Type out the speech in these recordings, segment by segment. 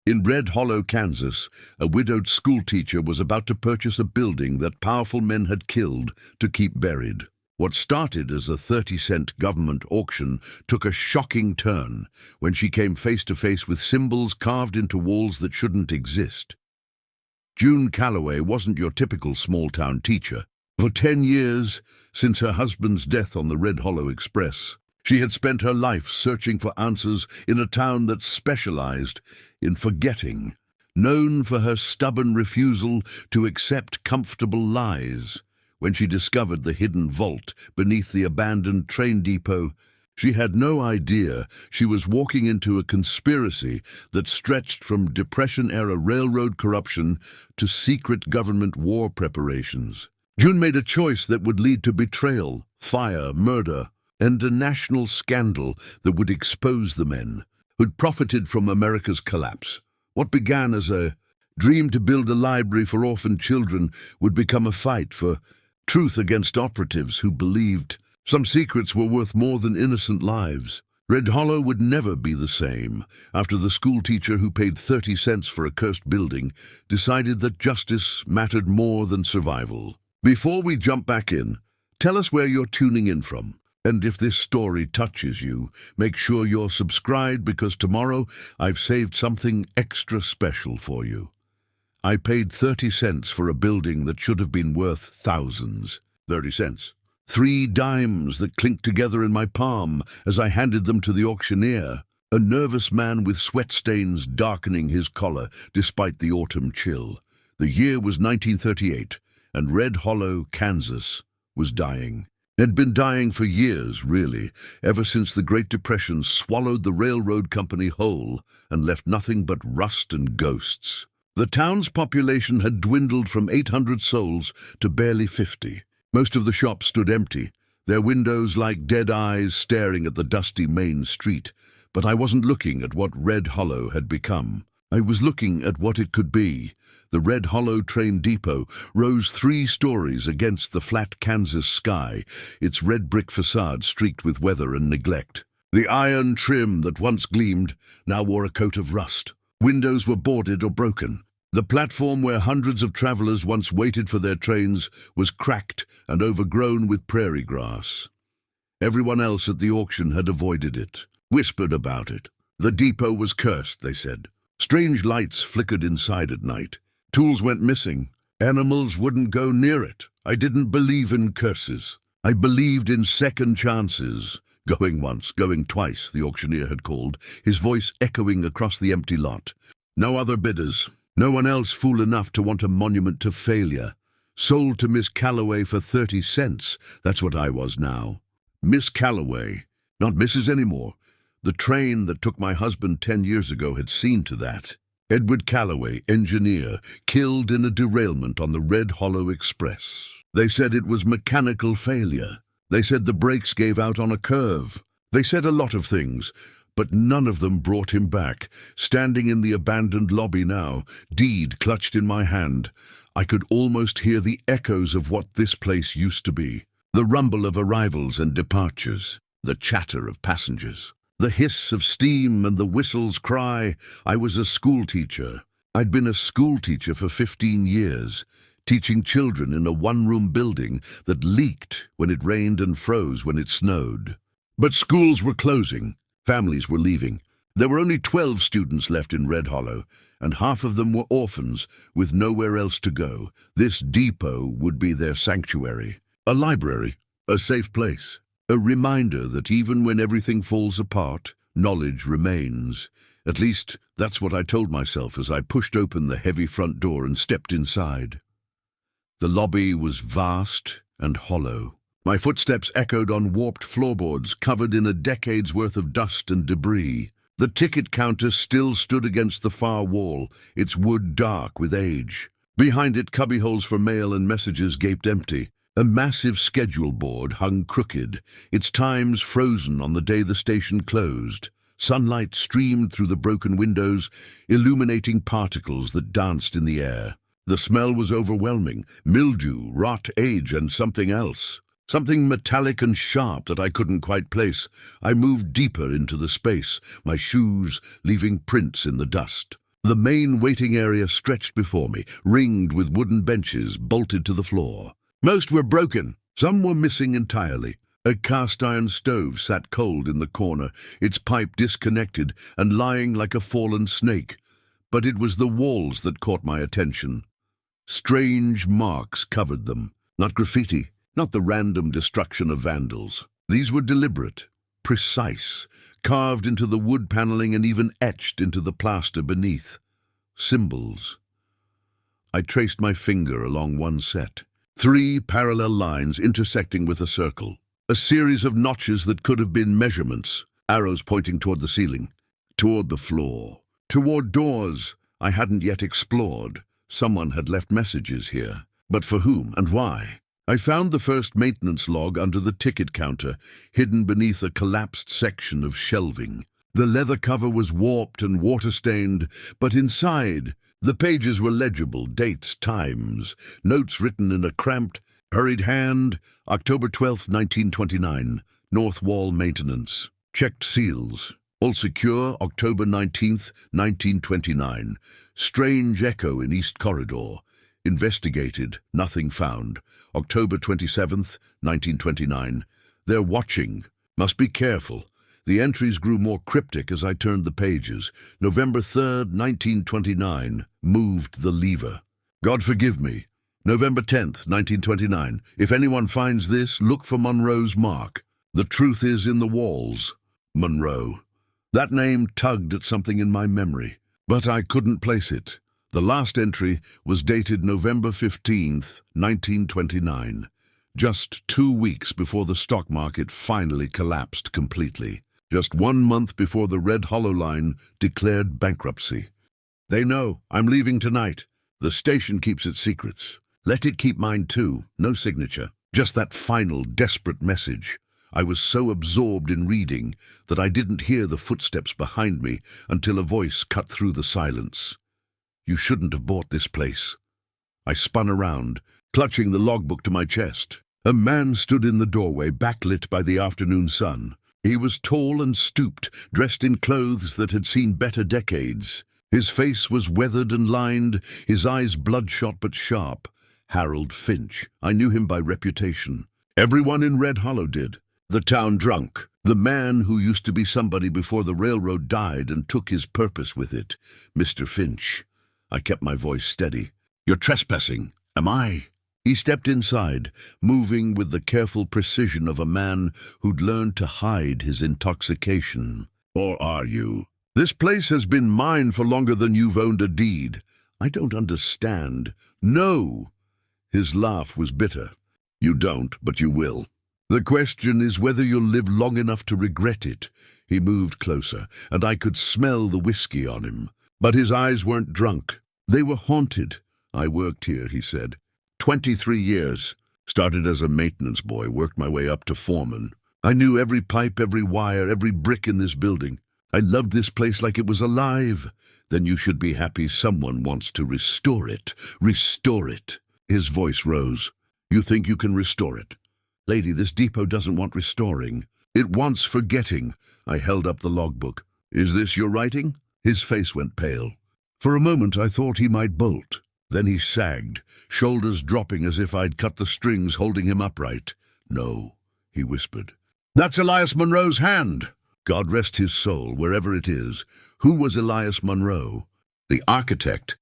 In Red Hollow, Kansas, a widowed schoolteacher was about to purchase a building that powerful men had killed to keep buried. What started as a 30-cent government auction took a shocking turn when she came face to face with symbols carved into walls that shouldn't exist. June Calloway wasn't your typical small-town teacher. For 10 years, since her husband's death on the Red Hollow Express, she had spent her life searching for answers in a town that specialized in forgetting, known for her stubborn refusal to accept comfortable lies. When she discovered the hidden vault beneath the abandoned train depot, she had no idea she was walking into a conspiracy that stretched from Depression-era railroad corruption to secret government war preparations. June made a choice that would lead to betrayal, fire, murder, and a national scandal that would expose the men who'd profited from America's collapse. What began as a dream to build a library for orphan children would become a fight for truth against operatives who believed some secrets were worth more than innocent lives. Red Hollow would never be the same after the schoolteacher who paid 30 cents for a cursed building decided that justice mattered more than survival. Before we jump back in, tell us where you're tuning in from. And if this story touches you, make sure you're subscribed because tomorrow I've saved something extra special for you. I paid 30 cents for a building that should have been worth thousands. 30 cents. 3 dimes that clinked together in my palm as I handed them to the auctioneer, a nervous man with sweat stains darkening his collar despite the autumn chill. The year was 1938, and Red Hollow, Kansas, was dying. It had been dying for years, really, ever since the Great Depression swallowed the railroad company whole and left nothing but rust and ghosts. The town's population had dwindled from 800 souls to barely 50. Most of the shops stood empty, their windows like dead eyes staring at the dusty main street. But I wasn't looking at what Red Hollow had become. I was looking at what it could be. The Red Hollow train depot rose 3 stories against the flat Kansas sky, its red brick facade streaked with weather and neglect. The iron trim that once gleamed now wore a coat of rust. Windows were boarded or broken. The platform where hundreds of travelers once waited for their trains was cracked and overgrown with prairie grass. Everyone else at the auction had avoided it, whispered about it. The depot was cursed, they said. Strange lights flickered inside at night. Tools went missing. Animals wouldn't go near it. I didn't believe in curses. I believed in second chances. Going once, going twice, the auctioneer had called, his voice echoing across the empty lot. No other bidders. No one else fool enough to want a monument to failure. Sold to Miss Calloway for 30 cents. That's what I was now. Miss Calloway. Not Mrs. anymore. The train that took my husband 10 years ago had seen to that. Edward Calloway, engineer, killed in a derailment on the Red Hollow Express. They said it was mechanical failure. They said the brakes gave out on a curve. They said a lot of things, but none of them brought him back. Standing in the abandoned lobby now, deed clutched in my hand, I could almost hear the echoes of what this place used to be. The rumble of arrivals and departures, the chatter of passengers. The hiss of steam and the whistle's cry. I was a schoolteacher. I'd been a schoolteacher for 15 years, teaching children in a one-room building that leaked when it rained and froze when it snowed. But schools were closing. Families were leaving. There were only 12 students left in Red Hollow, and half of them were orphans with nowhere else to go. This depot would be their sanctuary. A library, a safe place. A reminder that even when everything falls apart, knowledge remains. At least, that's what I told myself as I pushed open the heavy front door and stepped inside. The lobby was vast and hollow. My footsteps echoed on warped floorboards covered in a decade's worth of dust and debris. The ticket counter still stood against the far wall, its wood dark with age. Behind it, cubbyholes for mail and messages gaped empty. A massive schedule board hung crooked, its times frozen on the day the station closed. Sunlight streamed through the broken windows, illuminating particles that danced in the air. The smell was overwhelming: mildew, rot, age, and something else. Something metallic and sharp that I couldn't quite place. I moved deeper into the space, my shoes leaving prints in the dust. The main waiting area stretched before me, ringed with wooden benches bolted to the floor. Most were broken, some were missing entirely. A cast-iron stove sat cold in the corner, its pipe disconnected and lying like a fallen snake. But it was the walls that caught my attention. Strange marks covered them. Not graffiti, not the random destruction of vandals. These were deliberate, precise, carved into the wood paneling and even etched into the plaster beneath. Symbols. I traced my finger along one set. 3 parallel lines intersecting with a circle. A series of notches that could have been measurements, arrows pointing toward the ceiling, toward the floor, toward doors I hadn't yet explored. Someone had left messages here, but for whom and why? I found the first maintenance log under the ticket counter, hidden beneath a collapsed section of shelving. The leather cover was warped and water-stained, but inside, the pages were legible, dates, times, notes written in a cramped, hurried hand. October 12, 1929, North Wall Maintenance. Checked seals. All secure, October 19, 1929. Strange echo in East Corridor. Investigated, nothing found. October 27, 1929. They're watching. Must be careful. The entries grew more cryptic as I turned the pages. November 3, 1929. Moved the lever. God forgive me. November 10th, 1929. If anyone finds this, look for Monroe's mark. The truth is in the walls. Monroe. That name tugged at something in my memory, but I couldn't place it. The last entry was dated November 15th, 1929, just 2 weeks before the stock market finally collapsed completely, just 1 month before the Red Hollow Line declared bankruptcy. They know I'm leaving tonight. The station keeps its secrets. Let it keep mine too. No signature. Just that final, desperate message. I was so absorbed in reading that I didn't hear the footsteps behind me until a voice cut through the silence. You shouldn't have bought this place. I spun around, clutching the logbook to my chest. A man stood in the doorway, backlit by the afternoon sun. He was tall and stooped, dressed in clothes that had seen better decades. His face was weathered and lined, his eyes bloodshot but sharp. Harold Finch. I knew him by reputation. Everyone in Red Hollow did. The town drunk. The man who used to be somebody before the railroad died and took his purpose with it. Mr. Finch. I kept my voice steady. You're trespassing. Am I? He stepped inside, moving with the careful precision of a man who'd learned to hide his intoxication. Or are you? This place has been mine for longer than you've owned a deed. I don't understand. No. His laugh was bitter. You don't, but you will. The question is whether you'll live long enough to regret it. He moved closer, and I could smell the whiskey on him. But his eyes weren't drunk. They were haunted. I worked here, he said. 23 years. Started as a maintenance boy, worked my way up to foreman. I knew every pipe, every wire, every brick in this building. I loved this place like it was alive. Then you should be happy someone wants to restore it. Restore it. His voice rose. You think you can restore it? Lady, this depot doesn't want restoring. It wants forgetting. I held up the logbook. Is this your writing? His face went pale. For a moment I thought he might bolt. Then he sagged, shoulders dropping as if I'd cut the strings holding him upright. No, he whispered. That's Elias Monroe's hand. God rest his soul, wherever it is. Who was Elias Monroe? The architect,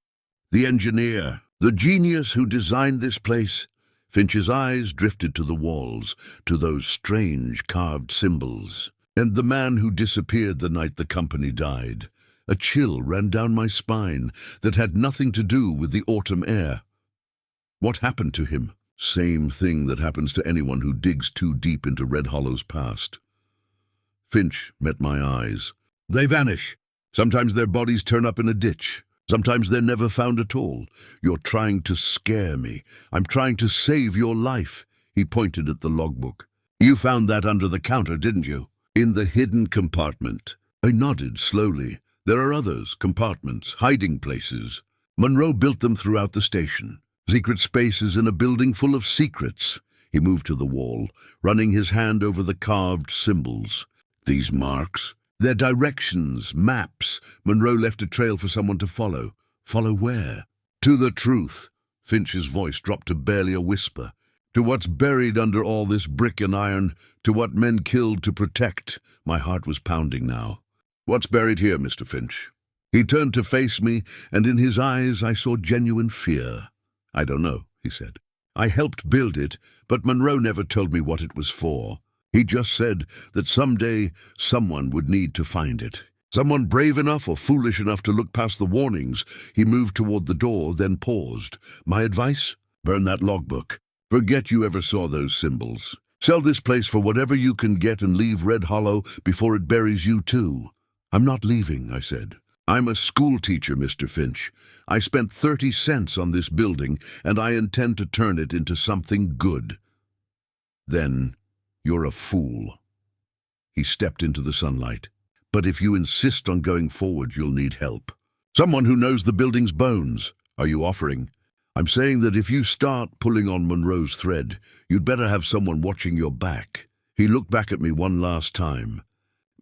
the engineer, the genius who designed this place? Finch's eyes drifted to the walls, to those strange carved symbols. And the man who disappeared the night the company died. A chill ran down my spine that had nothing to do with the autumn air. What happened to him? Same thing that happens to anyone who digs too deep into Red Hollow's past. Finch met my eyes. They vanish. Sometimes their bodies turn up in a ditch. Sometimes they're never found at all. You're trying to scare me. I'm trying to save your life. He pointed at the logbook. You found that under the counter, didn't you? In the hidden compartment. I nodded slowly. There are others, compartments, hiding places. Monroe built them throughout the station. Secret spaces in a building full of secrets. He moved to the wall, running his hand over the carved symbols. These marks, Their directions, maps. Monroe left a trail for someone to follow. Follow where? To the truth. Finch's voice dropped to barely a whisper. To what's buried under all this brick and iron, to what men killed to protect. My heart was pounding now. What's buried here, Mr. Finch? He turned to face me, and in his eyes I saw genuine fear. I don't know, he said. I helped build it, but Monroe never told me what it was for. He just said that someday someone would need to find it. Someone brave enough or foolish enough to look past the warnings. He moved toward the door, then paused. My advice? Burn that logbook. Forget you ever saw those symbols. Sell this place for whatever you can get and leave Red Hollow before it buries you too. I'm not leaving, I said. I'm a schoolteacher, Mr. Finch. I spent 30 cents on this building, and I intend to turn it into something good. Then you're a fool. He stepped into the sunlight. But if you insist on going forward, you'll need help. Someone who knows the building's bones. Are you offering? I'm saying that if you start pulling on Monroe's thread, you'd better have someone watching your back. He looked back at me one last time.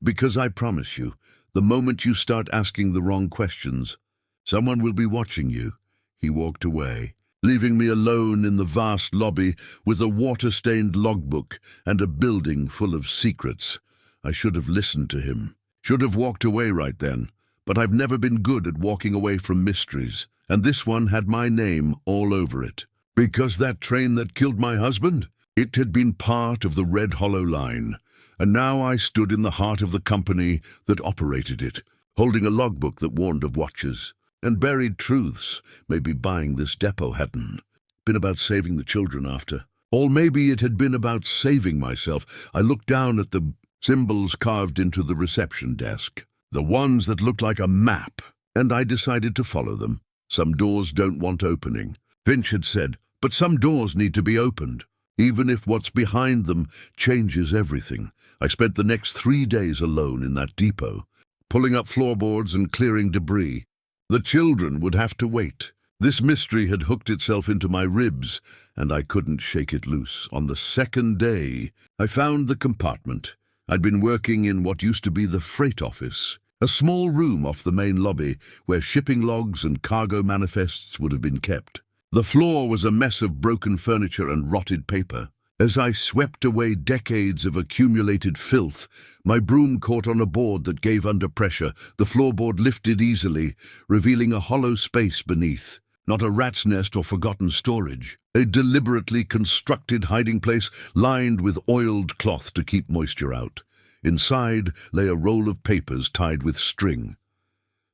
Because I promise you, the moment you start asking the wrong questions, someone will be watching you. He walked away, leaving me alone in the vast lobby with a water-stained logbook and a building full of secrets. I should have listened to him. Should have walked away right then, but I've never been good at walking away from mysteries, and this one had my name all over it. Because that train that killed my husband, it had been part of the Red Hollow line, and now I stood in the heart of the company that operated it, holding a logbook that warned of watchers, and buried truths. Maybe buying this depot hadn't been about saving the children after. Or maybe it had been about saving myself. I looked down at the symbols carved into the reception desk, the ones that looked like a map, and I decided to follow them. Some doors don't want opening, Finch had said, but some doors need to be opened, even if what's behind them changes everything. I spent the next 3 days alone in that depot, pulling up floorboards and clearing debris. The children would have to wait. This mystery had hooked itself into my ribs, and I couldn't shake it loose. On the second day, I found the compartment. I'd been working in what used to be the freight office, a small room off the main lobby where shipping logs and cargo manifests would have been kept. The floor was a mess of broken furniture and rotted paper. As I swept away decades of accumulated filth, my broom caught on a board that gave under pressure. The floorboard lifted easily, revealing a hollow space beneath. Not a rat's nest or forgotten storage. A deliberately constructed hiding place lined with oiled cloth to keep moisture out. Inside lay a roll of papers tied with string.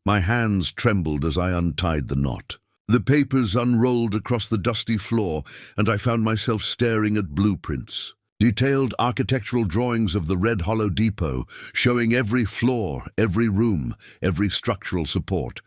My hands trembled as I untied the knot. The papers unrolled across the dusty floor, and I found myself staring at blueprints. Detailed architectural drawings of the Red Hollow Depot, showing every floor, every room, every structural support.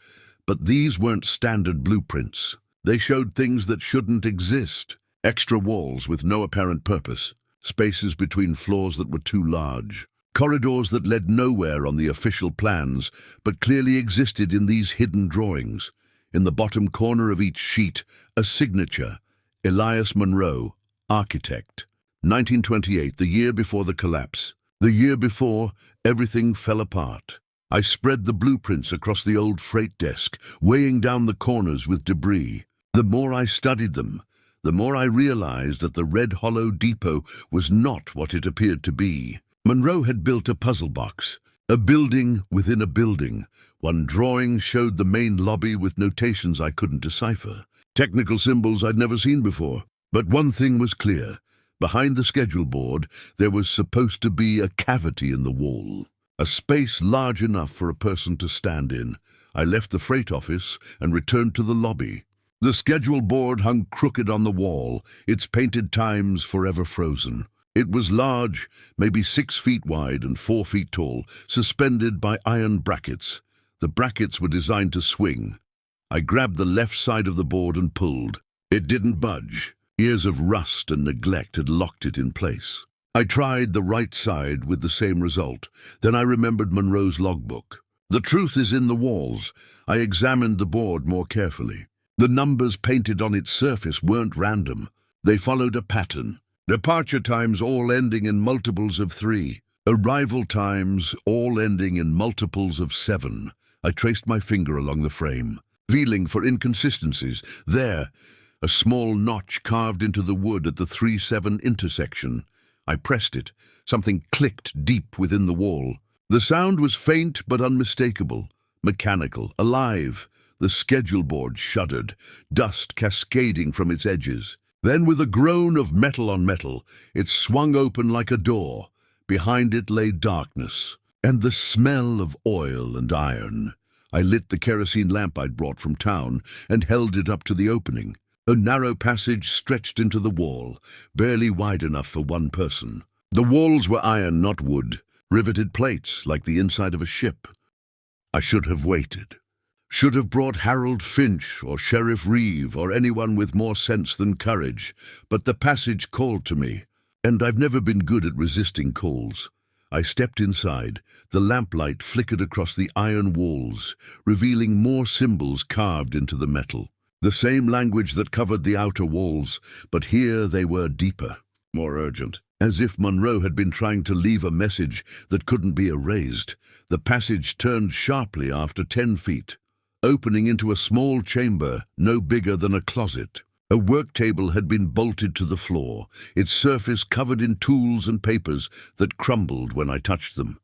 But these weren't standard blueprints. They showed things that shouldn't exist. Extra walls with no apparent purpose. Spaces between floors that were too large. Corridors that led nowhere on the official plans, but clearly existed in these hidden drawings. In the bottom corner of each sheet, a signature. Elias Monroe, architect. 1928, the year before the collapse. The year before, everything fell apart. I spread the blueprints across the old freight desk, weighing down the corners with debris. The more I studied them, the more I realized that the Red Hollow Depot was not what it appeared to be. Monroe had built a puzzle box, a building within a building. One drawing showed the main lobby with notations I couldn't decipher, technical symbols I'd never seen before. But one thing was clear. Behind the schedule board, there was supposed to be a cavity in the wall. A space large enough for a person to stand in. I left the freight office and returned to the lobby. The schedule board hung crooked on the wall, its painted times forever frozen. It was large, maybe 6 feet wide and 4 feet tall, suspended by iron brackets. The brackets were designed to swing. I grabbed the left side of the board and pulled. It didn't budge. Years of rust and neglect had locked it in place. I tried the right side with the same result. Then I remembered Monroe's logbook. The truth is in the walls. I examined the board more carefully. The numbers painted on its surface weren't random. They followed a pattern. Departure times all ending in multiples of 3. Arrival times, all ending in multiples of 7. I traced my finger along the frame, feeling for inconsistencies. There, a small notch carved into the wood at the 3-7 intersection. I pressed it. Something clicked deep within the wall. The sound was faint but unmistakable, mechanical, alive. The schedule board shuddered, dust cascading from its edges. Then, with a groan of metal on metal, it swung open like a door. Behind it lay darkness, and the smell of oil and iron. I lit the kerosene lamp I'd brought from town and held it up to the opening. A narrow passage stretched into the wall, barely wide enough for one person. The walls were iron, not wood, riveted plates like the inside of a ship. I should have waited. Should have brought Harold Finch or Sheriff Reeve or anyone with more sense than courage, but the passage called to me, and I've never been good at resisting calls. I stepped inside. The lamplight flickered across the iron walls, revealing more symbols carved into the metal. The same language that covered the outer walls, but here they were deeper, more urgent. As if Monroe had been trying to leave a message that couldn't be erased. The passage turned sharply after 10 feet, opening into a small chamber no bigger than a closet. A work table had been bolted to the floor, its surface covered in tools and papers that crumbled when I touched them.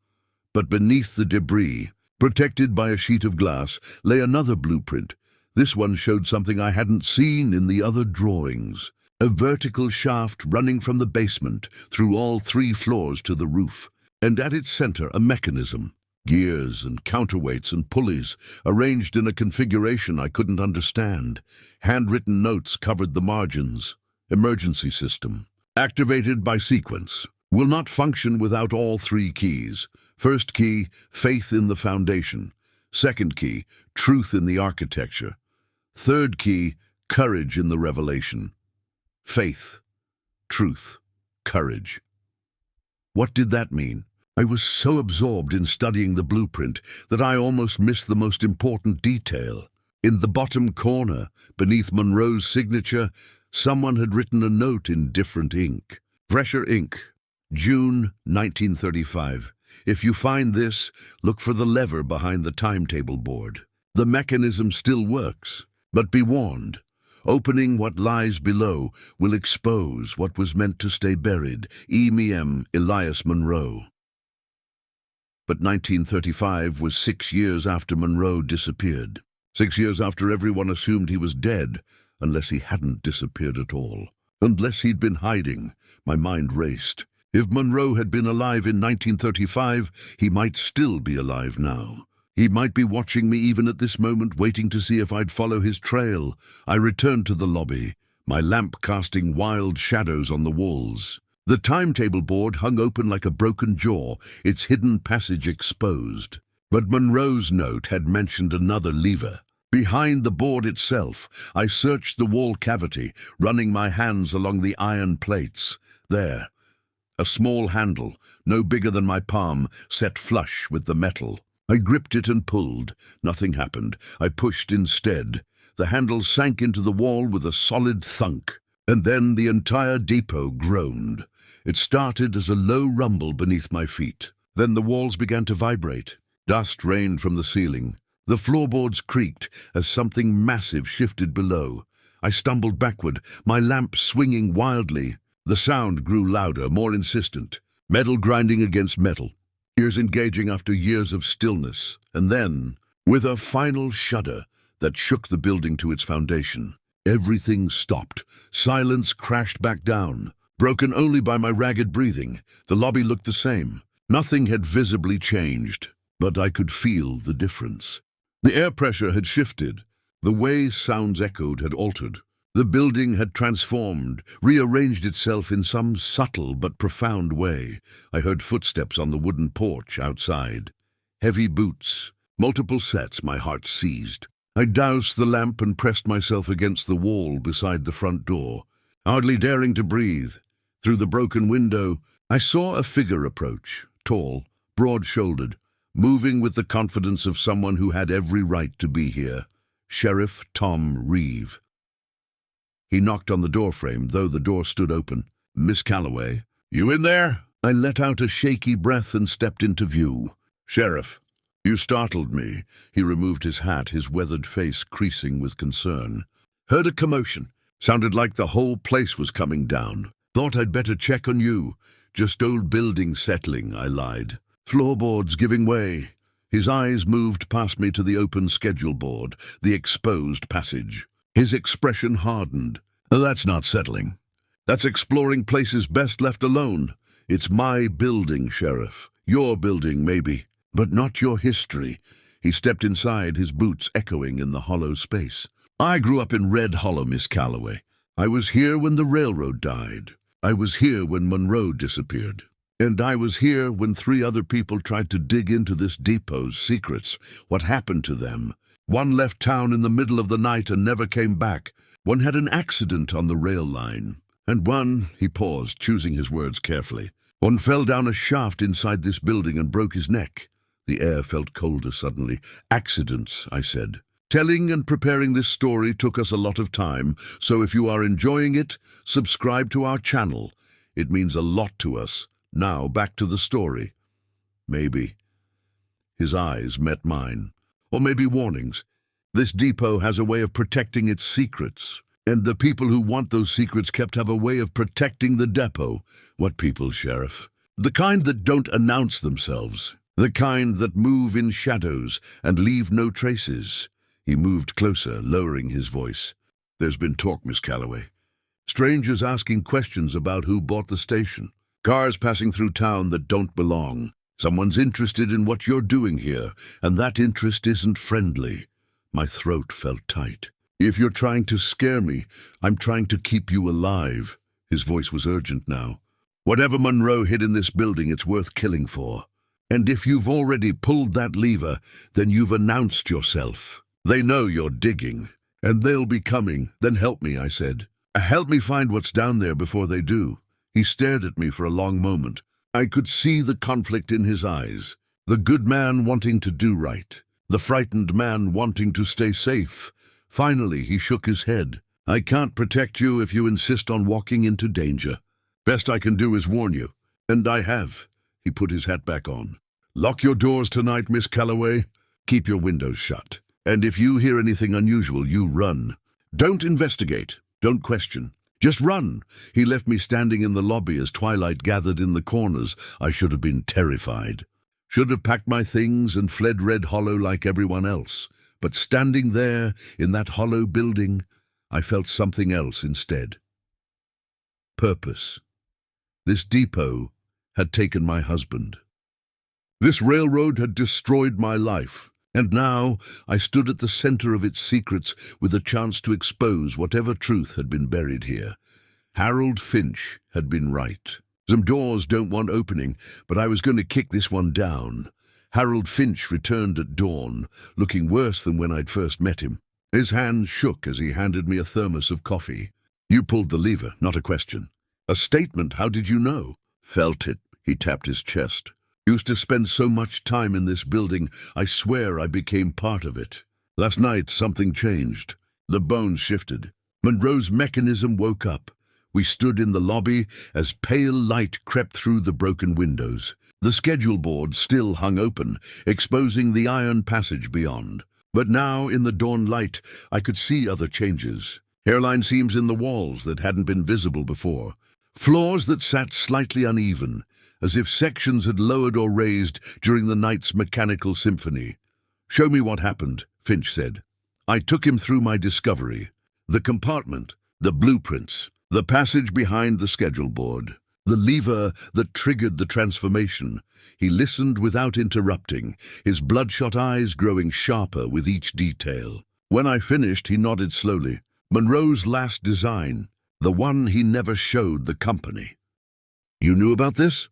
But beneath the debris, protected by a sheet of glass, lay another blueprint. This one showed something I hadn't seen in the other drawings. A vertical shaft running from the basement through all 3 floors to the roof, and at its center a mechanism. Gears and counterweights and pulleys, arranged in a configuration I couldn't understand. Handwritten notes covered the margins. Emergency system. Activated by sequence. Will not function without all 3 keys. First key, faith in the foundation. Second key, truth in the architecture. Third key, courage in the revelation. Faith, truth, courage. What did that mean? I was so absorbed in studying the blueprint that I almost missed the most important detail. In the bottom corner, beneath Monroe's signature, someone had written a note in different ink. Fresher ink. June 1935. If you find this, look for the lever behind the timetable board. The mechanism still works, but be warned. Opening what lies below will expose what was meant to stay buried. E.M. Elias Monroe. But 1935 was 6 years after Monroe disappeared. 6 years after everyone assumed he was dead, unless he hadn't disappeared at all. Unless he'd been hiding. My mind raced. If Monroe had been alive in 1935, he might still be alive now. He might be watching me even at this moment, waiting to see if I'd follow his trail. I returned to the lobby, my lamp casting wild shadows on the walls. The timetable board hung open like a broken jaw, its hidden passage exposed. But Monroe's note had mentioned another lever. Behind the board itself, I searched the wall cavity, running my hands along the iron plates. There, a small handle, no bigger than my palm, set flush with the metal. I gripped it and pulled. Nothing happened. I pushed instead. The handle sank into the wall with a solid thunk, and then the entire depot groaned. It started as a low rumble beneath my feet. Then the walls began to vibrate. Dust rained from the ceiling. The floorboards creaked as something massive shifted below. I stumbled backward, my lamp swinging wildly. The sound grew louder, more insistent. Metal grinding against metal. Ears engaging after years of stillness. And then, with a final shudder that shook the building to its foundation, everything stopped. Silence crashed back down. Broken only by my ragged breathing, the lobby looked the same. Nothing had visibly changed, but I could feel the difference. The air pressure had shifted. The way sounds echoed had altered. The building had transformed, rearranged itself in some subtle but profound way. I heard footsteps on the wooden porch outside. Heavy boots, multiple sets. My heart seized. I doused the lamp and pressed myself against the wall beside the front door, hardly daring to breathe. Through the broken window, I saw a figure approach, tall, broad-shouldered, moving with the confidence of someone who had every right to be here. Sheriff Tom Reeve. He knocked on the doorframe, though the door stood open. "Miss Calloway." "You in there?" I let out a shaky breath and stepped into view. "Sheriff, you startled me." He removed his hat, his weathered face creasing with concern. "Heard a commotion. Sounded like the whole place was coming down. Thought I'd better check on you. Just old buildings settling," I lied. "Floorboards giving way." His eyes moved past me to the open schedule board, the exposed passage. His expression hardened. "That's not settling. That's exploring places best left alone. It's my building, Sheriff. Your building, maybe, but not your history." He stepped inside, his boots echoing in the hollow space. "I grew up in Red Hollow, Miss Calloway. I was here when the railroad died. I was here when Monroe disappeared. And I was here when 3 other people tried to dig into this depot's secrets. What happened to them? One left town in the middle of the night and never came back. One had an accident on the rail line. And one," he paused, choosing his words carefully, "one fell down a shaft inside this building and broke his neck." The air felt colder suddenly. "Accidents," I said. "Telling and preparing this story took us a lot of time, so if you are enjoying it, subscribe to our channel. It means a lot to us. Now, back to the story." "Maybe." His eyes met mine. "Or maybe warnings. This depot has a way of protecting its secrets. And the people who want those secrets kept have a way of protecting the depot." "What people, Sheriff?" "The kind that don't announce themselves. The kind that move in shadows and leave no traces." He moved closer, lowering his voice. "There's been talk, Miss Calloway. Strangers asking questions about who bought the station. Cars passing through town that don't belong. Someone's interested in what you're doing here, and that interest isn't friendly." My throat felt tight. "If you're trying to scare me, I'm trying to keep you alive." His voice was urgent now. "Whatever Monroe hid in this building, it's worth killing for. And if you've already pulled that lever, then you've announced yourself. They know you're digging, and they'll be coming." "Then help me," I said. "Help me find what's down there before they do." He stared at me for a long moment. I could see the conflict in his eyes. The good man wanting to do right. The frightened man wanting to stay safe. Finally, he shook his head. "I can't protect you if you insist on walking into danger. Best I can do is warn you. And I have." He put his hat back on. "Lock your doors tonight, Miss Calloway. Keep your windows shut. And if you hear anything unusual, you run. Don't investigate. Don't question. Just run." He left me standing in the lobby as twilight gathered in the corners. I should have been terrified. Should have packed my things and fled Red Hollow like everyone else. But standing there, in that hollow building, I felt something else instead. Purpose. This depot had taken my husband. This railroad had destroyed my life. And now I stood at the center of its secrets with a chance to expose whatever truth had been buried here. Harold Finch had been right. Some doors don't want opening, but I was going to kick this one down. Harold Finch returned at dawn, looking worse than when I'd first met him. His hands shook as he handed me a thermos of coffee. "You pulled the lever, not a question." "A statement, how did you know?" "Felt it." He tapped his chest. "Used to spend so much time in this building, I swear I became part of it. Last night, something changed. The bones shifted. Monroe's mechanism woke up. We stood in the lobby as pale light crept through the broken windows. The schedule board still hung open, exposing the iron passage beyond. But now, in the dawn light, I could see other changes. Hairline seams in the walls that hadn't been visible before. Floors that sat slightly uneven, as if sections had lowered or raised during the night's mechanical symphony. "Show me what happened," Finch said. I took him through my discovery. The compartment, the blueprints, the passage behind the schedule board, the lever that triggered the transformation. He listened without interrupting, his bloodshot eyes growing sharper with each detail. When I finished, he nodded slowly. Monroe's last design, the one he never showed the company. "You knew about this?"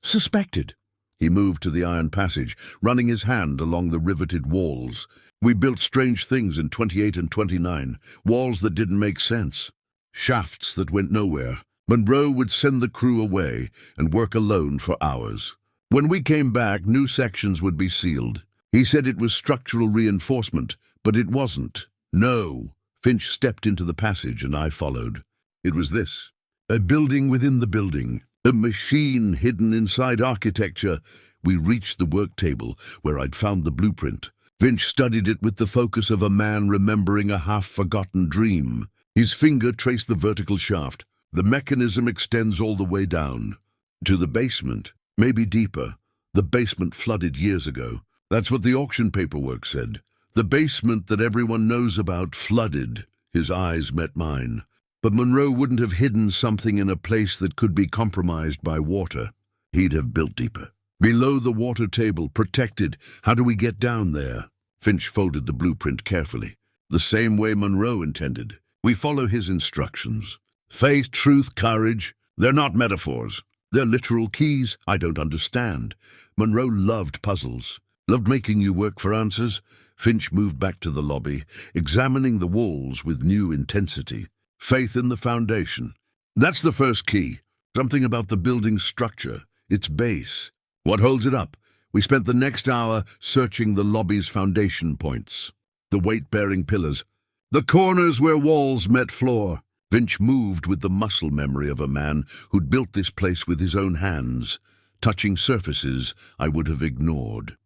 "Suspected." He moved to the iron passage, running his hand along the riveted walls. "We built strange things in 28 and 29, walls that didn't make sense. Shafts that went nowhere. Monroe would send the crew away and work alone for hours. When we came back, new sections would be sealed. He said it was structural reinforcement, but it wasn't. No." Finch stepped into the passage and I followed. It was this. A building within the building. A machine hidden inside architecture. We reached the work table where I'd found the blueprint. Finch studied it with the focus of a man remembering a half-forgotten dream. His finger traced the vertical shaft. The mechanism extends all the way down. To the basement, maybe deeper. The basement flooded years ago. That's what the auction paperwork said. The basement that everyone knows about flooded. His eyes met mine. But Monroe wouldn't have hidden something in a place that could be compromised by water. He'd have built deeper. Below the water table, protected. How do we get down there? Finch folded the blueprint carefully. The same way Monroe intended. We follow his instructions. Faith, truth, courage. They're not metaphors. They're literal keys I don't understand. Monroe loved puzzles. Loved making you work for answers. Finch moved back to the lobby, examining the walls with new intensity. Faith in the foundation. That's the first key. Something about the building's structure, its base. What holds it up? We spent the next hour searching the lobby's foundation points. The weight-bearing pillars. The corners where walls met floor. Finch moved with the muscle memory of a man who'd built this place with his own hands, touching surfaces I would have ignored.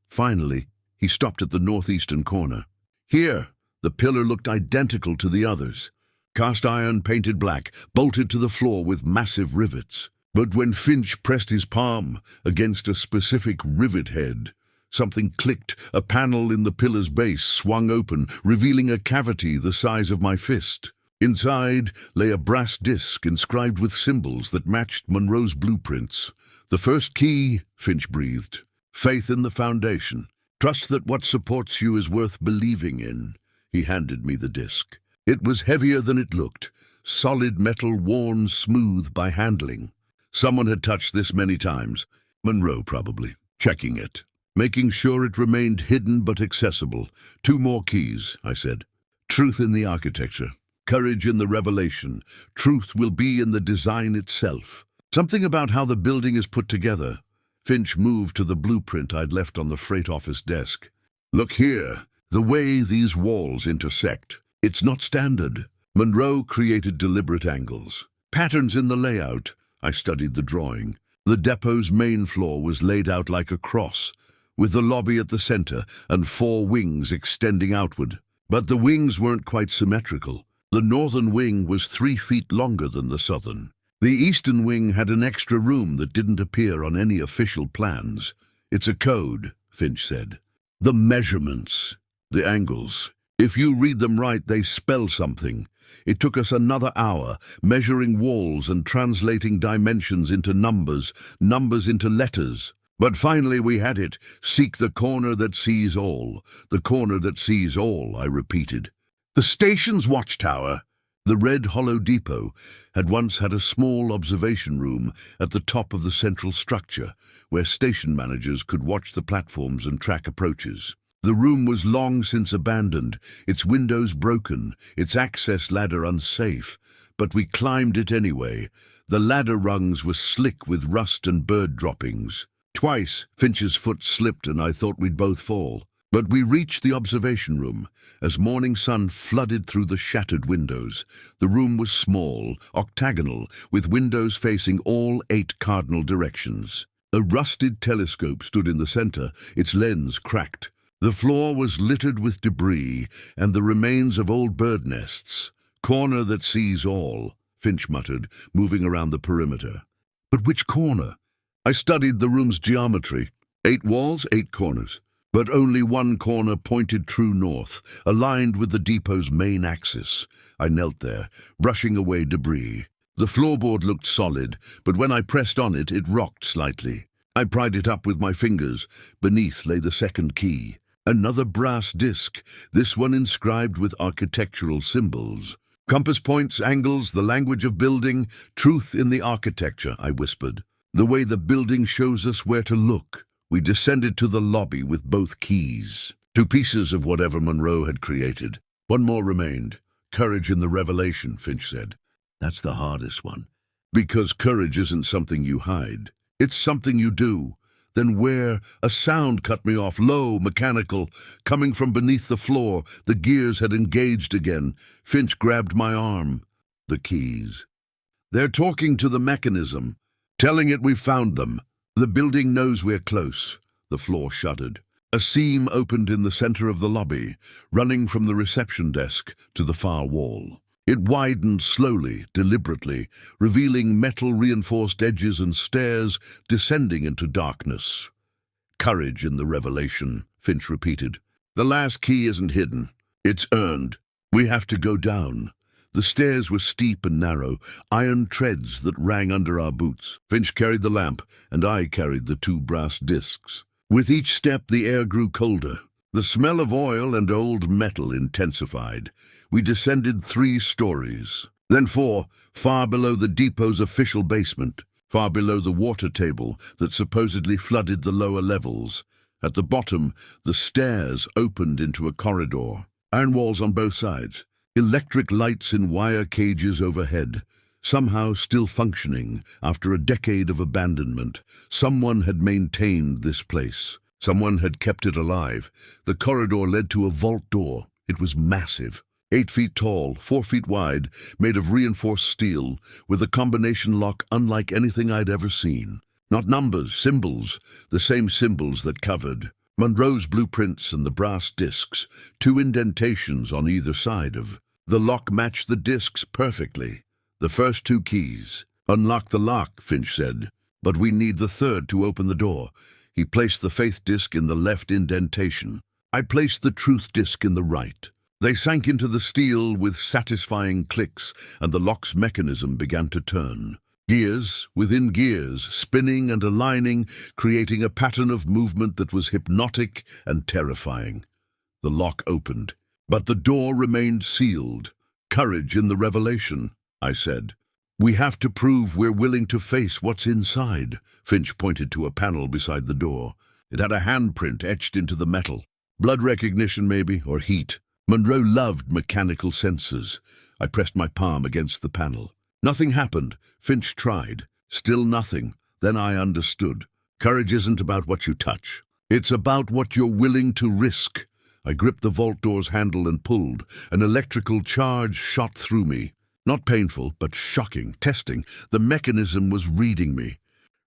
Finally, he stopped at the northeastern corner. Here, the pillar looked identical to the others. Cast iron painted black, bolted to the floor with massive rivets. But when Finch pressed his palm against a specific rivet head, something clicked. A panel in the pillar's base swung open, revealing a cavity the size of my fist. Inside lay a brass disc inscribed with symbols that matched Monroe's blueprints. The first key, Finch breathed. Faith in the foundation. Trust that what supports you is worth believing in. He handed me the disc. It was heavier than it looked. Solid metal worn smooth by handling. Someone had touched this many times. Monroe, probably. Checking it. Making sure it remained hidden but accessible. 2 more keys, I said. Truth in the architecture. Courage in the revelation. Truth will be in the design itself. Something about how the building is put together. Finch moved to the blueprint I'd left on the freight office desk. Look here. The way these walls intersect. It's not standard. Monroe created deliberate angles. Patterns in the layout. I studied the drawing. The depot's main floor was laid out like a cross, with the lobby at the center and 4 wings extending outward. But the wings weren't quite symmetrical. The northern wing was 3 feet longer than the southern. The eastern wing had an extra room that didn't appear on any official plans. It's a code, Finch said. The measurements, the angles. If you read them right, they spell something. It took us another hour, measuring walls and translating dimensions into numbers, numbers into letters. But finally we had it. Seek the corner that sees all. The corner that sees all, I repeated. The station's watchtower, the red hollow depot, had once had a small observation room at the top of the central structure, where station managers could watch the platforms and track approaches. The room was long since abandoned, its windows broken, its access ladder unsafe, but we climbed it anyway. The ladder rungs were slick with rust and bird droppings. Twice, Finch's foot slipped and I thought we'd both fall. But we reached the observation room. As morning sun flooded through the shattered windows, the room was small, octagonal, with windows facing all 8 cardinal directions. A rusted telescope stood in the center, its lens cracked. The floor was littered with debris and the remains of old bird nests. Corner that sees all, Finch muttered, moving around the perimeter. But which corner? I studied the room's geometry. 8 walls, 8 corners. But only one corner pointed true north, aligned with the depot's main axis. I knelt there, brushing away debris. The floorboard looked solid, but when I pressed on it, it rocked slightly. I pried it up with my fingers. Beneath lay the second key. Another brass disc, this one inscribed with architectural symbols. Compass points, angles, the language of building, truth in the architecture, I whispered. The way the building shows us where to look. We descended to the lobby with both keys. 2 pieces of whatever Monroe had created. One more remained. Courage in the revelation, Finch said. That's the hardest one. Because courage isn't something you hide. It's something you do. Then where? A sound cut me off, low, mechanical, coming from beneath the floor. The gears had engaged again. Finch grabbed my arm. The keys. They're talking to the mechanism, telling it we've found them. The building knows we're close. The floor shuddered. A seam opened in the center of the lobby, running from the reception desk to the far wall. It widened slowly, deliberately, revealing metal-reinforced edges and stairs descending into darkness. Courage in the revelation, Finch repeated. The last key isn't hidden. It's earned. We have to go down. The stairs were steep and narrow, iron treads that rang under our boots. Finch carried the lamp, and I carried the 2 brass discs. With each step, the air grew colder. The smell of oil and old metal intensified. We descended 3 stories, then 4, far below the depot's official basement, far below the water table that supposedly flooded the lower levels. At the bottom, the stairs opened into a corridor. Iron walls on both sides. Electric lights in wire cages overhead, somehow still functioning after a decade of abandonment. Someone had maintained this place. Someone had kept it alive. The corridor led to a vault door. It was massive, 8 feet tall, 4 feet wide, made of reinforced steel, with a combination lock unlike anything I'd ever seen. Not numbers, symbols, the same symbols that covered Monroe's blueprints and the brass discs, 2 indentations on either side of. The lock matched the discs perfectly. The first 2 keys. Unlock the lock, Finch said, but we need the 3rd to open the door. He placed the faith disc in the left indentation. I placed the truth disc in the right. They sank into the steel with satisfying clicks, and the lock's mechanism began to turn. Gears within gears, spinning and aligning, creating a pattern of movement that was hypnotic and terrifying. The lock opened, but the door remained sealed. Courage in the revelation, I said. We have to prove we're willing to face what's inside. Finch pointed to a panel beside the door. It had a handprint etched into the metal. Blood recognition, maybe, or heat. Monroe loved mechanical sensors. I pressed my palm against the panel. Nothing happened. Finch tried. Still nothing. Then I understood. Courage isn't about what you touch. It's about what you're willing to risk. I gripped the vault door's handle and pulled. An electrical charge shot through me. Not painful, but shocking, testing. The mechanism was reading me.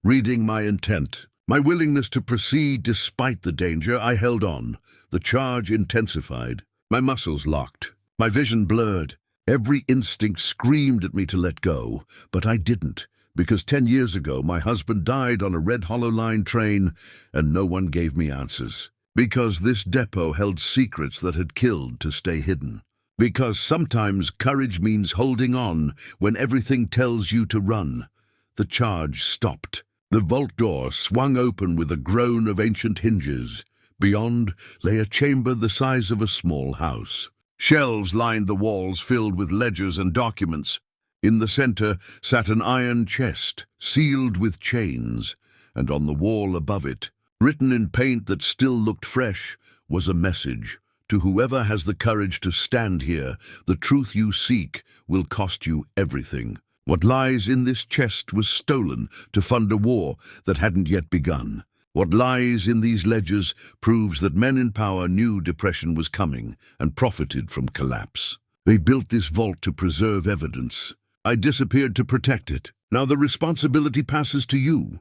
Reading my intent. My willingness to proceed despite the danger. I held on. The charge intensified. My muscles locked. My vision blurred. Every instinct screamed at me to let go, but I didn't, because 10 years ago my husband died on a Red Hollow Line train, and no one gave me answers. Because this depot held secrets that had killed to stay hidden. Because sometimes courage means holding on when everything tells you to run. The charge stopped. The vault door swung open with a groan of ancient hinges. Beyond lay a chamber the size of a small house. Shelves lined the walls filled with ledgers and documents. In the center sat an iron chest, sealed with chains, and on the wall above it, written in paint that still looked fresh, was a message. To whoever has the courage to stand here, the truth you seek will cost you everything. What lies in this chest was stolen to fund a war that hadn't yet begun. What lies in these ledgers proves that men in power knew depression was coming and profited from collapse. They built this vault to preserve evidence. I disappeared to protect it. Now the responsibility passes to you.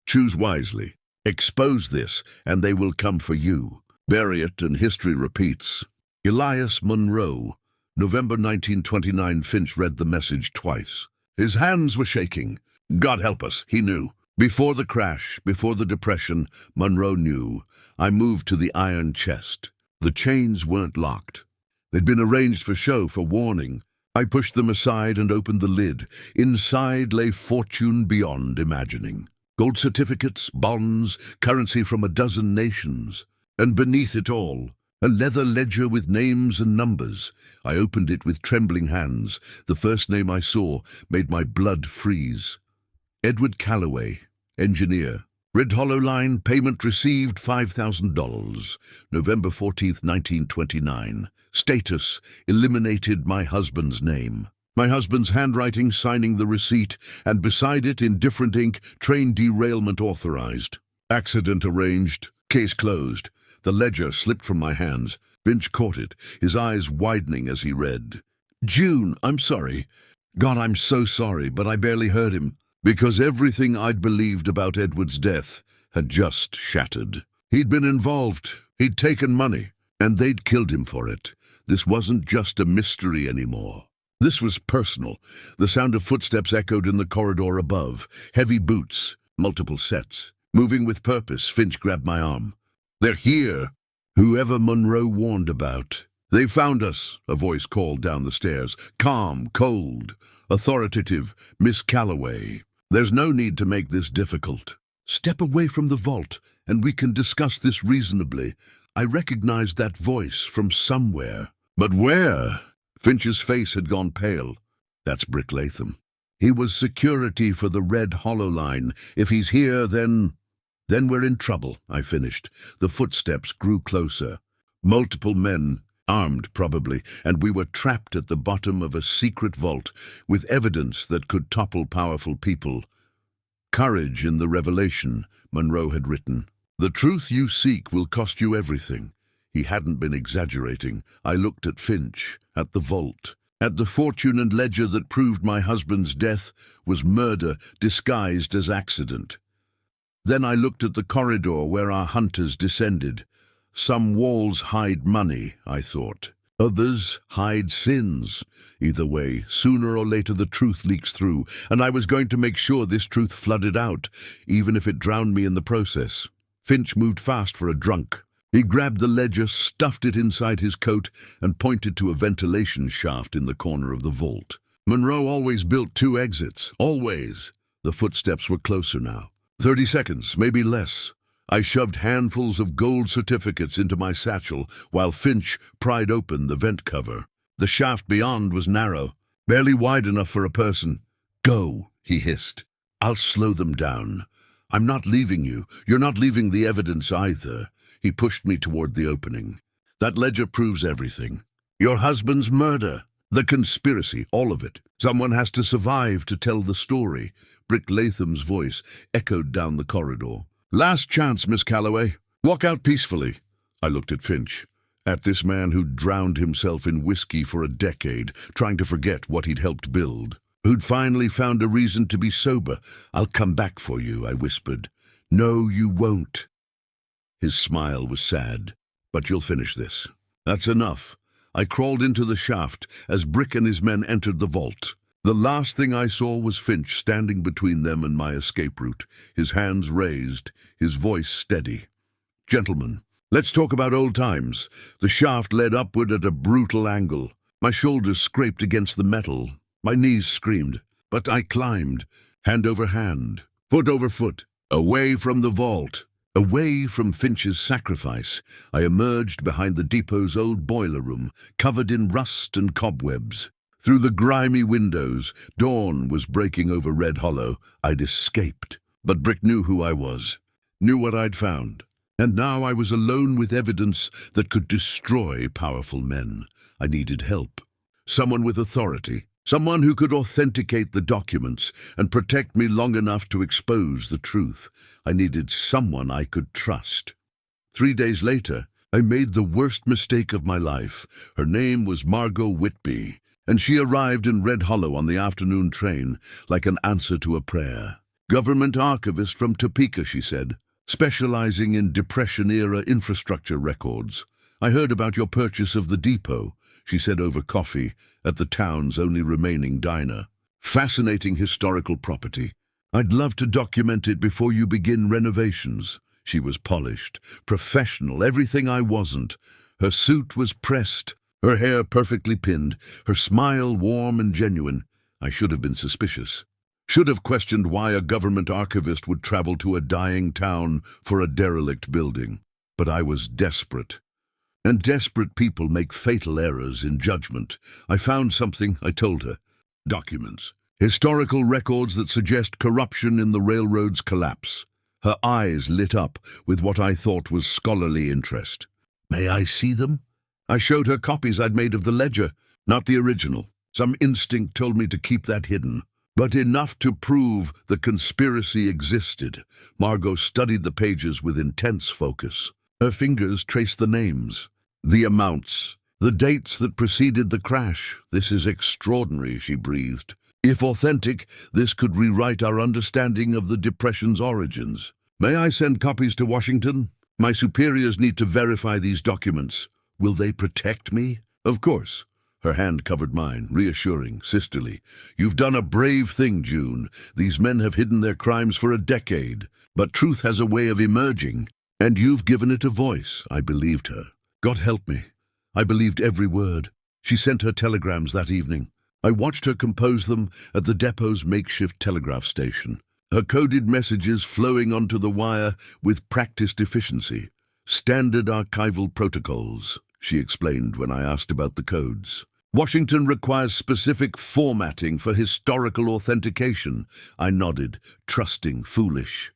Choose wisely. Expose this, and they will come for you. Bury it, and history repeats. Elias Monroe, November 1929. Finch read the message twice. His hands were shaking. God help us, he knew. Before the crash, before the depression, Monroe knew. I moved to the iron chest. The chains weren't locked. They'd been arranged for show, for warning. I pushed them aside and opened the lid. Inside lay fortune beyond imagining. Gold certificates, bonds, currency from a dozen nations. And beneath it all, a leather ledger with names and numbers. I opened it with trembling hands. The first name I saw made my blood freeze. Edward Calloway, engineer. Red Hollow Line, payment received $5,000. November 14th, 1929. Status, eliminated my husband's name. My husband's handwriting signing the receipt, and beside it, in different ink, train derailment authorized. Accident arranged. Case closed. The ledger slipped from my hands. Finch caught it, his eyes widening as he read. June, I'm sorry. God, I'm so sorry, but I barely heard him, because everything I'd believed about Edward's death had just shattered. He'd been involved, he'd taken money, and they'd killed him for it. This wasn't just a mystery anymore. This was personal. The sound of footsteps echoed in the corridor above. Heavy boots, multiple sets. Moving with purpose, Finch grabbed my arm. "They're here!" Whoever Monroe warned about. "They found us," a voice called down the stairs. Calm, cold, authoritative. "Miss Calloway, there's no need to make this difficult. Step away from the vault, and we can discuss this reasonably." I recognized that voice from somewhere. But where? Finch's face had gone pale. "That's Brick Latham. He was security for the Red Hollow line. If he's here, then we're in trouble," I finished. The footsteps grew closer. Multiple men, armed probably, and we were trapped at the bottom of a secret vault with evidence that could topple powerful people. "Courage in the revelation," Monroe had written. "The truth you seek will cost you everything." He hadn't been exaggerating. I looked at Finch, at the vault, at the fortune and ledger that proved my husband's death was murder disguised as accident. Then I looked at the corridor where our hunters descended. Some walls hide money, I thought. Others hide sins. Either way, sooner or later the truth leaks through, and I was going to make sure this truth flooded out, even if it drowned me in the process. Finch moved fast for a drunk. He grabbed the ledger, stuffed it inside his coat, and pointed to a ventilation shaft in the corner of the vault. Monroe always built 2 exits, always. The footsteps were closer now. 30 seconds, maybe less. I shoved handfuls of gold certificates into my satchel while Finch pried open the vent cover. The shaft beyond was narrow, barely wide enough for a person. "Go," he hissed. "I'll slow them down. I'm not leaving you. You're not leaving the evidence either." He pushed me toward the opening. "That ledger proves everything. Your husband's murder, the conspiracy, all of it. Someone has to survive to tell the story." Brick Latham's voice echoed down the corridor. "Last chance, Miss Calloway. Walk out peacefully." I looked at Finch, at this man who'd drowned himself in whiskey for a decade, trying to forget what he'd helped build, who'd finally found a reason to be sober. "I'll come back for you," I whispered. "No, you won't." His smile was sad. "But you'll finish this." "That's enough." I crawled into the shaft as Brick and his men entered the vault. The last thing I saw was Finch standing between them and my escape route, his hands raised, his voice steady. "Gentlemen, let's talk about old times." The shaft led upward at a brutal angle. My shoulders scraped against the metal. My knees screamed. But I climbed, hand over hand, foot over foot, away from the vault. Away from Finch's sacrifice, I emerged behind the depot's old boiler room, covered in rust and cobwebs. Through the grimy windows, dawn was breaking over Red Hollow. I'd escaped. But Brick knew who I was, knew what I'd found. And now I was alone with evidence that could destroy powerful men. I needed help. Someone with authority. Someone who could authenticate the documents and protect me long enough to expose the truth. I needed someone I could trust. 3 days later, I made the worst mistake of my life. Her name was Margot Whitby, and she arrived in Red Hollow on the afternoon train, like an answer to a prayer. "Government archivist from Topeka," she said, "specializing in Depression-era infrastructure records. I heard about your purchase of the depot," she said over coffee, at the town's only remaining diner. "Fascinating historical property. I'd love to document it before you begin renovations." She was polished, professional, everything I wasn't. Her suit was pressed, her hair perfectly pinned, her smile warm and genuine. I should have been suspicious. Should have questioned why a government archivist would travel to a dying town for a derelict building. But I was desperate. And desperate people make fatal errors in judgment. I found something, I told her. Documents. Historical records that suggest corruption in the railroad's collapse. Her eyes lit up with what I thought was scholarly interest. "May I see them?" I showed her copies I'd made of the ledger, not the original. Some instinct told me to keep that hidden. But enough to prove the conspiracy existed. Margot studied the pages with intense focus. Her fingers traced the names, the amounts, the dates that preceded the crash. "This is extraordinary," she breathed. If authentic, this could rewrite our understanding of the Depression's origins. May I send copies to Washington? My superiors need to verify these documents. Will they protect me? Of course. Her hand covered mine, reassuring, sisterly. You've done a brave thing, June. These men have hidden their crimes for a decade. But truth has a way of emerging, and you've given it a voice. I believed her. God help me. I believed every word. She sent her telegrams that evening. I watched her compose them at the depot's makeshift telegraph station. Her coded messages flowing onto the wire with practiced efficiency. Standard archival protocols, she explained when I asked about the codes. Washington requires specific formatting for historical authentication. I nodded, trusting, foolish.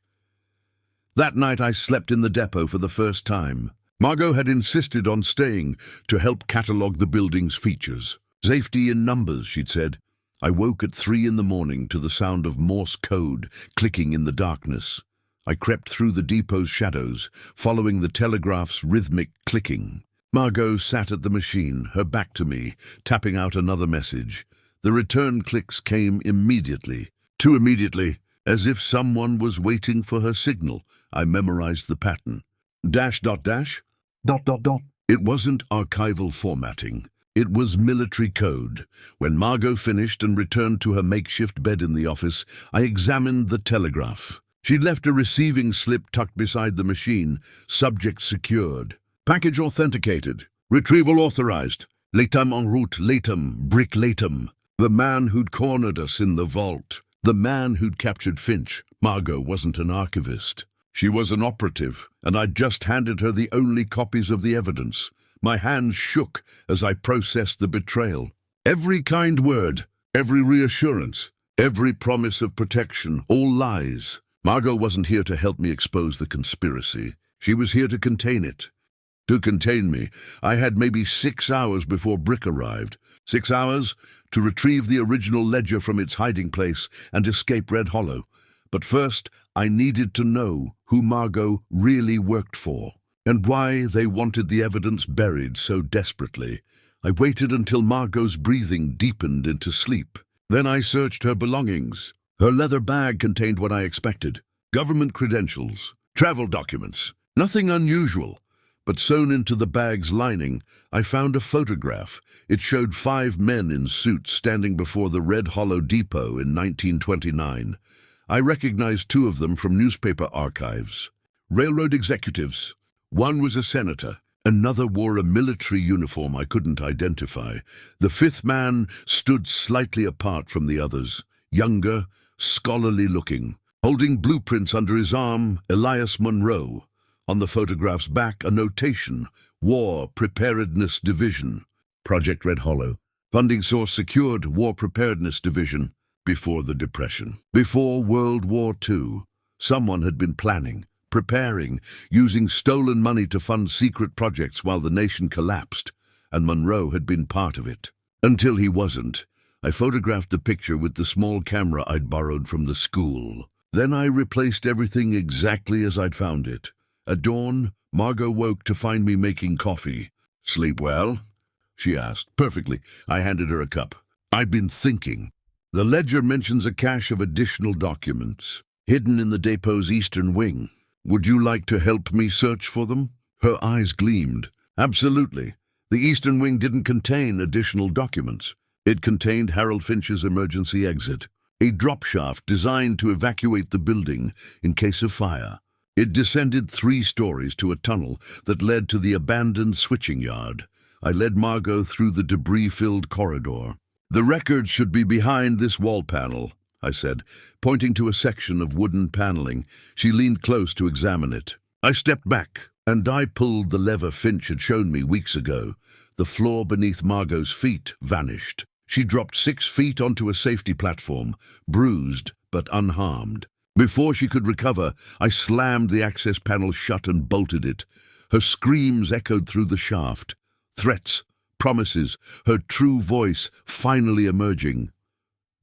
That night I slept in the depot for the first time. Margot had insisted on staying to help catalogue the building's features. Safety in numbers, she'd said. I woke at 3 in the morning to the sound of Morse code clicking in the darkness. I crept through the depot's shadows, following the telegraph's rhythmic clicking. Margot sat at the machine, her back to me, tapping out another message. The return clicks came immediately. Too immediately, as if someone was waiting for her signal. I memorized the pattern. Dash, dot, dash. Dot, dot, dot. It wasn't archival formatting. It was military code. When Margot finished and returned to her makeshift bed in the office, I examined the telegraph. She'd left a receiving slip tucked beside the machine. Subject secured. Package authenticated. Retrieval authorized. Latham en route, Latham, Brick Latham. The man who'd cornered us in the vault. The man who'd captured Finch. Margot wasn't an archivist. She was an operative, and I'd just handed her the only copies of the evidence. My hands shook as I processed the betrayal. Every kind word, every reassurance, every promise of protection, all lies. Margot wasn't here to help me expose the conspiracy. She was here to contain it. To contain me, I had maybe 6 hours before Brick arrived. 6 hours to retrieve the original ledger from its hiding place and escape Red Hollow. But first, I needed to know who Margot really worked for, and why they wanted the evidence buried so desperately. I waited until Margot's breathing deepened into sleep. Then I searched her belongings. Her leather bag contained what I expected. Government credentials, travel documents, nothing unusual. But sewn into the bag's lining, I found a photograph. It showed 5 men in suits standing before the Red Hollow Depot in 1929. I recognized 2 of them from newspaper archives. Railroad executives. One was a senator. Another wore a military uniform I couldn't identify. The 5th man stood slightly apart from the others. Younger, scholarly-looking. Holding blueprints under his arm, Elias Monroe. On the photograph's back, a notation, War Preparedness Division. Project Red Hollow. Funding source secured, War Preparedness Division. Before the Depression. Before World War II. Someone had been planning, preparing, using stolen money to fund secret projects while the nation collapsed, and Monroe had been part of it. Until he wasn't. I photographed the picture with the small camera I'd borrowed from the school. Then I replaced everything exactly as I'd found it. At dawn, Margot woke to find me making coffee. "Sleep well?" she asked. "Perfectly." I handed her a cup. "I've been thinking. The ledger mentions a cache of additional documents, hidden in the depot's eastern wing. Would you like to help me search for them?" Her eyes gleamed. "Absolutely. The eastern wing didn't contain additional documents. It contained Harold Finch's emergency exit, a drop shaft designed to evacuate the building in case of fire. It descended 3 stories to a tunnel that led to the abandoned switching yard. I led Margot through the debris-filled corridor. "The records should be behind this wall panel," I said, pointing to a section of wooden paneling. She leaned close to examine it. I stepped back, and I pulled the lever Finch had shown me weeks ago. The floor beneath Margot's feet vanished. She dropped 6 feet onto a safety platform, bruised but unharmed. Before she could recover, I slammed the access panel shut and bolted it. Her screams echoed through the shaft. Threats, promises, her true voice finally emerging.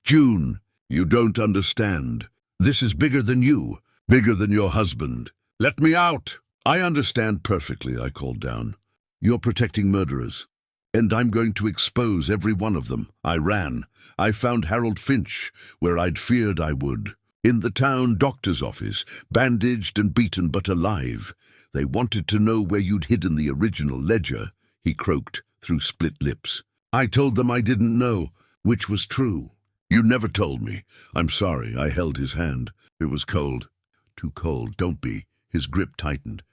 "June, you don't understand. This is bigger than you, bigger than your husband. Let me out!" "I understand perfectly," I called down. "You're protecting murderers. and I'm going to expose every one of them. I ran. I found Harold Finch, where I'd feared I would. In the town doctor's office, bandaged and beaten but alive. They wanted to know where you'd hidden the original ledger, he croaked through split lips. I told them I didn't know, which was true. You never told me. I'm sorry. I held his hand. It was cold. Too cold. Don't be. His grip tightened.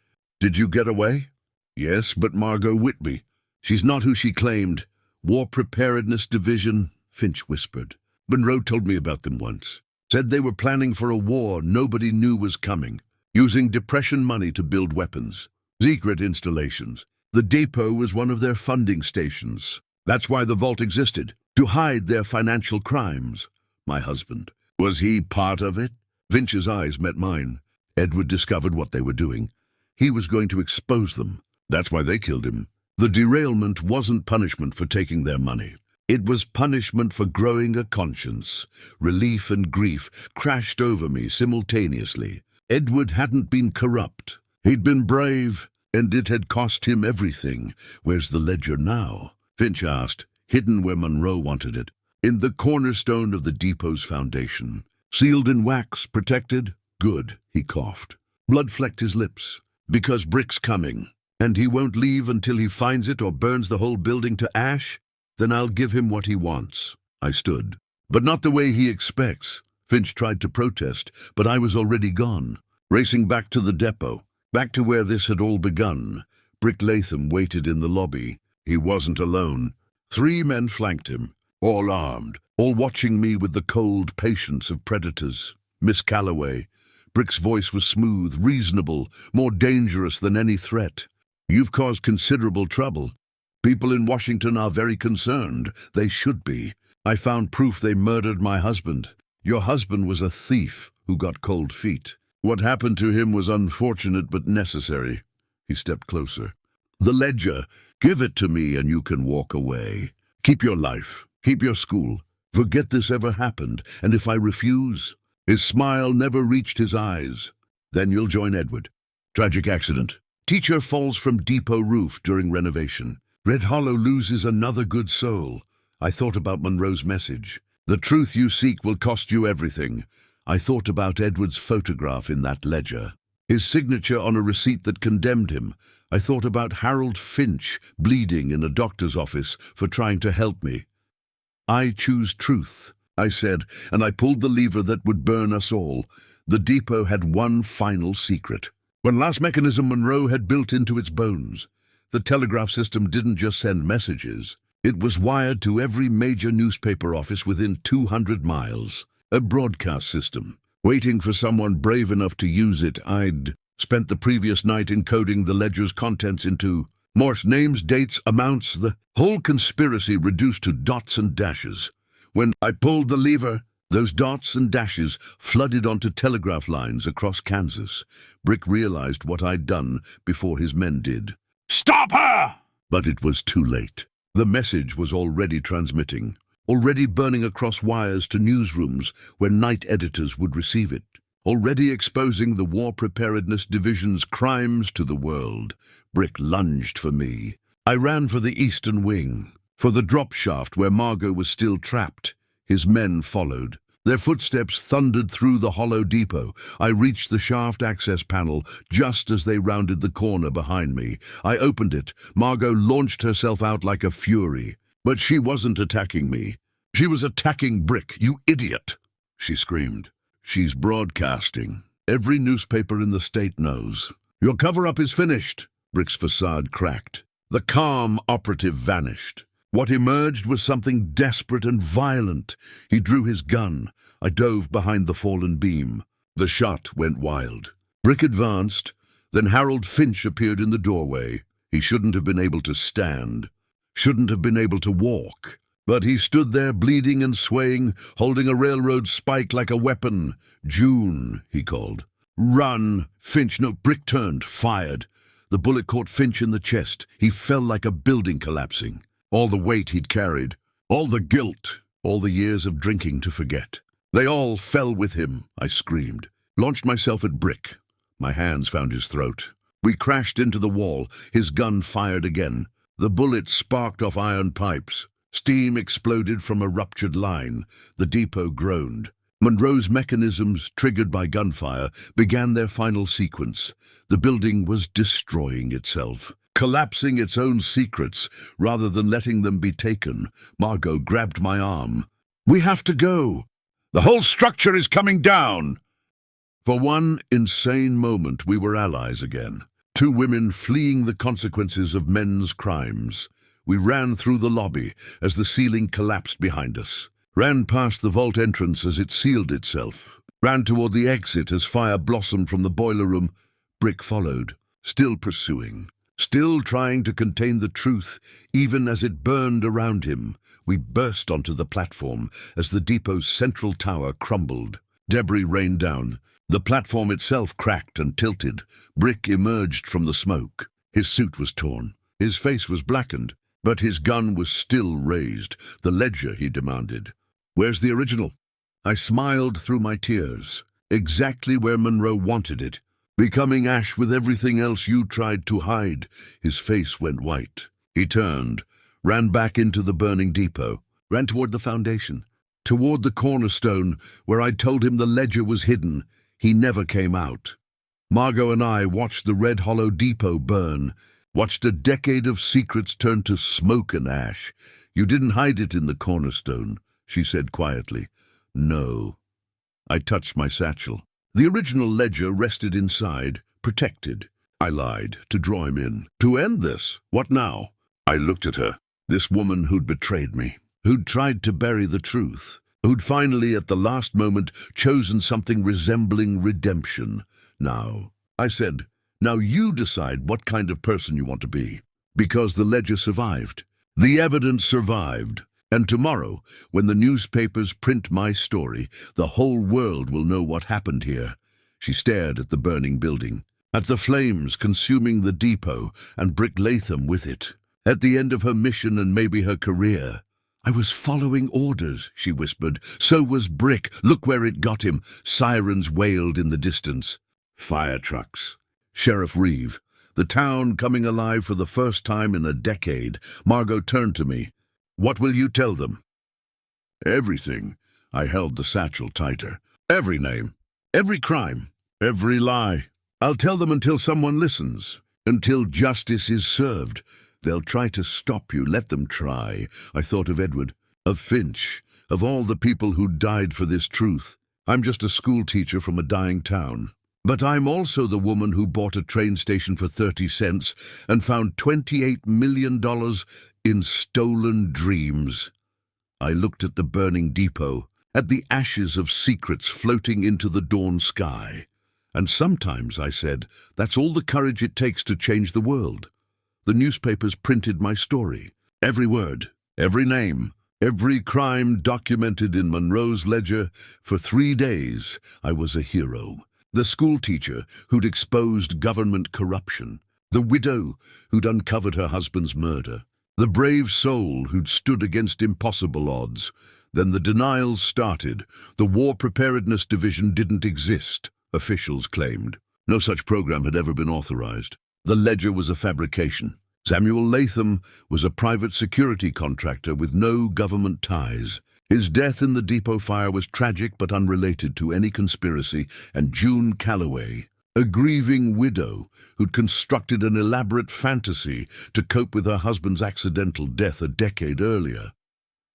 Did you get away? Yes, but Margot Whitby. She's not who she claimed. War Preparedness Division, Finch whispered. Monroe told me about them once. Said they were planning for a war nobody knew was coming, using Depression money to build weapons. Secret installations. The depot was one of their funding stations. That's why the vault existed, to hide their financial crimes. My husband. Was he part of it? Finch's eyes met mine. Edward discovered what they were doing. He was going to expose them. That's why they killed him. The derailment wasn't punishment for taking their money. It was punishment for growing a conscience. Relief and grief crashed over me simultaneously. Edward hadn't been corrupt. He'd been brave, and it had cost him everything. Where's the ledger now? Finch asked, hidden where Monroe wanted it. In the cornerstone of the depot's foundation. Sealed in wax, protected? Good, he coughed. Blood flecked his lips. Because Brick's coming, and he won't leave until he finds it or burns the whole building to ash? Then I'll give him what he wants. I stood. But not the way he expects. Finch tried to protest, but I was already gone. Racing back to the depot, back to where this had all begun. Brick Latham waited in the lobby. He wasn't alone. 3 men flanked him, all armed, all watching me with the cold patience of predators. Miss Calloway. Brick's voice was smooth, reasonable, more dangerous than any threat. You've caused considerable trouble. People in Washington are very concerned. They should be. I found proof they murdered my husband. Your husband was a thief who got cold feet. What happened to him was unfortunate but necessary. He stepped closer. The ledger. Give it to me and you can walk away. Keep your life. Keep your school. Forget this ever happened. And if I refuse? His smile never reached his eyes. Then you'll join Edward. Tragic accident. Teacher falls from depot roof during renovation. Red Hollow loses another good soul. I thought about Monroe's message. The truth you seek will cost you everything. I thought about Edward's photograph in that ledger. His signature on a receipt that condemned him. I thought about Harold Finch bleeding in a doctor's office for trying to help me. I choose truth, I said, and I pulled the lever that would burn us all. The depot had one final secret. One last mechanism Monroe had built into its bones. The telegraph system didn't just send messages. It was wired to every major newspaper office within 200 miles. A broadcast system. Waiting for someone brave enough to use it, I'd spent the previous night encoding the ledger's contents into Morse names, dates, amounts, the whole conspiracy reduced to dots and dashes. When I pulled the lever, those dots and dashes flooded onto telegraph lines across Kansas. Brick realized what I'd done before his men did. Stop her! But it was too late. The message was already transmitting, already burning across wires to newsrooms where night editors would receive it, already exposing the War Preparedness Division's crimes to the world. Brick lunged for me. I ran for the eastern wing, for the drop shaft where Margot was still trapped. His men followed. Their footsteps thundered through the hollow depot. I reached the shaft access panel just as they rounded the corner behind me. I opened it. Margot launched herself out like a fury. But she wasn't attacking me. She was attacking Brick, you idiot, she screamed. She's broadcasting. Every newspaper in the state knows. Your cover-up is finished. Brick's facade cracked. The calm operative vanished. What emerged was something desperate and violent. He drew his gun. I dove behind the fallen beam. The shot went wild. Brick advanced. Then Harold Finch appeared in the doorway. He shouldn't have been able to stand. Shouldn't have been able to walk. But he stood there bleeding and swaying, holding a railroad spike like a weapon. June, he called. Run! Finch, no, Brick turned, fired. The bullet caught Finch in the chest. He fell like a building collapsing. All the weight he'd carried, all the guilt, all the years of drinking to forget. They all fell with him, I screamed. Launched myself at Brick. My hands found his throat. We crashed into the wall. His gun fired again. The bullet sparked off iron pipes. Steam exploded from a ruptured line. The depot groaned. Monroe's mechanisms, triggered by gunfire, began their final sequence. The building was destroying itself, collapsing its own secrets rather than letting them be taken. Margot grabbed my arm. "We have to go. The whole structure is coming down." For one insane moment, we were allies again. Two women fleeing the consequences of men's crimes. We ran through the lobby as the ceiling collapsed behind us, ran past the vault entrance as it sealed itself, ran toward the exit as fire blossomed from the boiler room. Brick followed, still pursuing, still trying to contain the truth, even as it burned around him. We burst onto the platform as the depot's central tower crumbled. Debris rained down. The platform itself cracked and tilted. Brick emerged from the smoke. His suit was torn. His face was blackened, but his gun was still raised. "The ledger," he demanded. "Where's the original?" I smiled through my tears. "Exactly where Monroe wanted it. Becoming ash with everything else you tried to hide." His face went white. He turned, ran back into the burning depot, ran toward the foundation, toward the cornerstone where I'd told him the ledger was hidden. He never came out. Margot and I watched the Red Hollow depot burn, watched a decade of secrets turn to smoke and ash. "You didn't hide it in the cornerstone," she said quietly. "No." I touched my satchel. "The original ledger rested inside, protected." I lied, to draw him in. "To end this? What now?" I looked at her. This woman who'd betrayed me, who'd tried to bury the truth, who'd finally, at the last moment, chosen something resembling redemption. "Now," I said, "now you decide what kind of person you want to be." Because the ledger survived. The evidence survived. And tomorrow, when the newspapers print my story, the whole world will know what happened here. She stared at the burning building, at the flames consuming the depot and Brick Latham with it. At the end of her mission and maybe her career. "I was following orders," she whispered. "So was Brick. Look where it got him." Sirens wailed in the distance. Fire trucks. Sheriff Reeve. The town coming alive for the first time in a decade. Margot turned to me. "What will you tell them?" "Everything." I held the satchel tighter. "Every name, every crime, every lie. I'll tell them until someone listens, until justice is served. They'll try to stop you. Let them try." I thought of Edward, of Finch, of all the people who died for this truth. I'm just a schoolteacher from a dying town. But I'm also the woman who bought a train station for 30 cents and found $28 million in stolen dreams. I looked at the burning depot, at the ashes of secrets floating into the dawn sky. "And sometimes," I said, "that's all the courage it takes to change the world." The newspapers printed my story. Every word, every name, every crime documented in Monroe's ledger. For 3 days, I was a hero. The schoolteacher who'd exposed government corruption. The widow who'd uncovered her husband's murder. The brave soul who'd stood against impossible odds. Then the denials started. The War Preparedness Division didn't exist, officials claimed. No such program had ever been authorized. The ledger was a fabrication. Samuel Latham was a private security contractor with no government ties. His death in the depot fire was tragic but unrelated to any conspiracy. And June Calloway, a grieving widow who'd constructed an elaborate fantasy to cope with her husband's accidental death a decade earlier.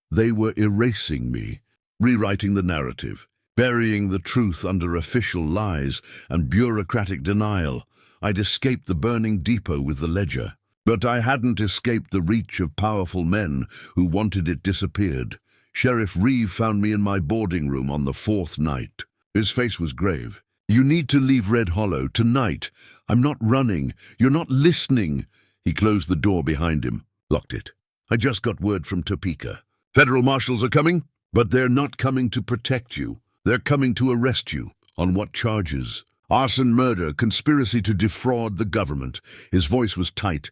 They were erasing me, rewriting the narrative, burying the truth under official lies and bureaucratic denial. I'd escaped the burning depot with the ledger, but I hadn't escaped the reach of powerful men who wanted it disappeared. Sheriff Reeve found me in my boarding room on the 4th night. His face was grave. "You need to leave Red Hollow tonight. I'm not running. You're not listening." He closed the door behind him, locked it. "I just got word from Topeka. Federal marshals are coming, but they're not coming to protect you. They're coming to arrest you. On what charges? Arson, murder, conspiracy to defraud the government." His voice was tight.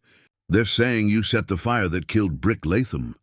"They're saying you set the fire that killed Brick Latham,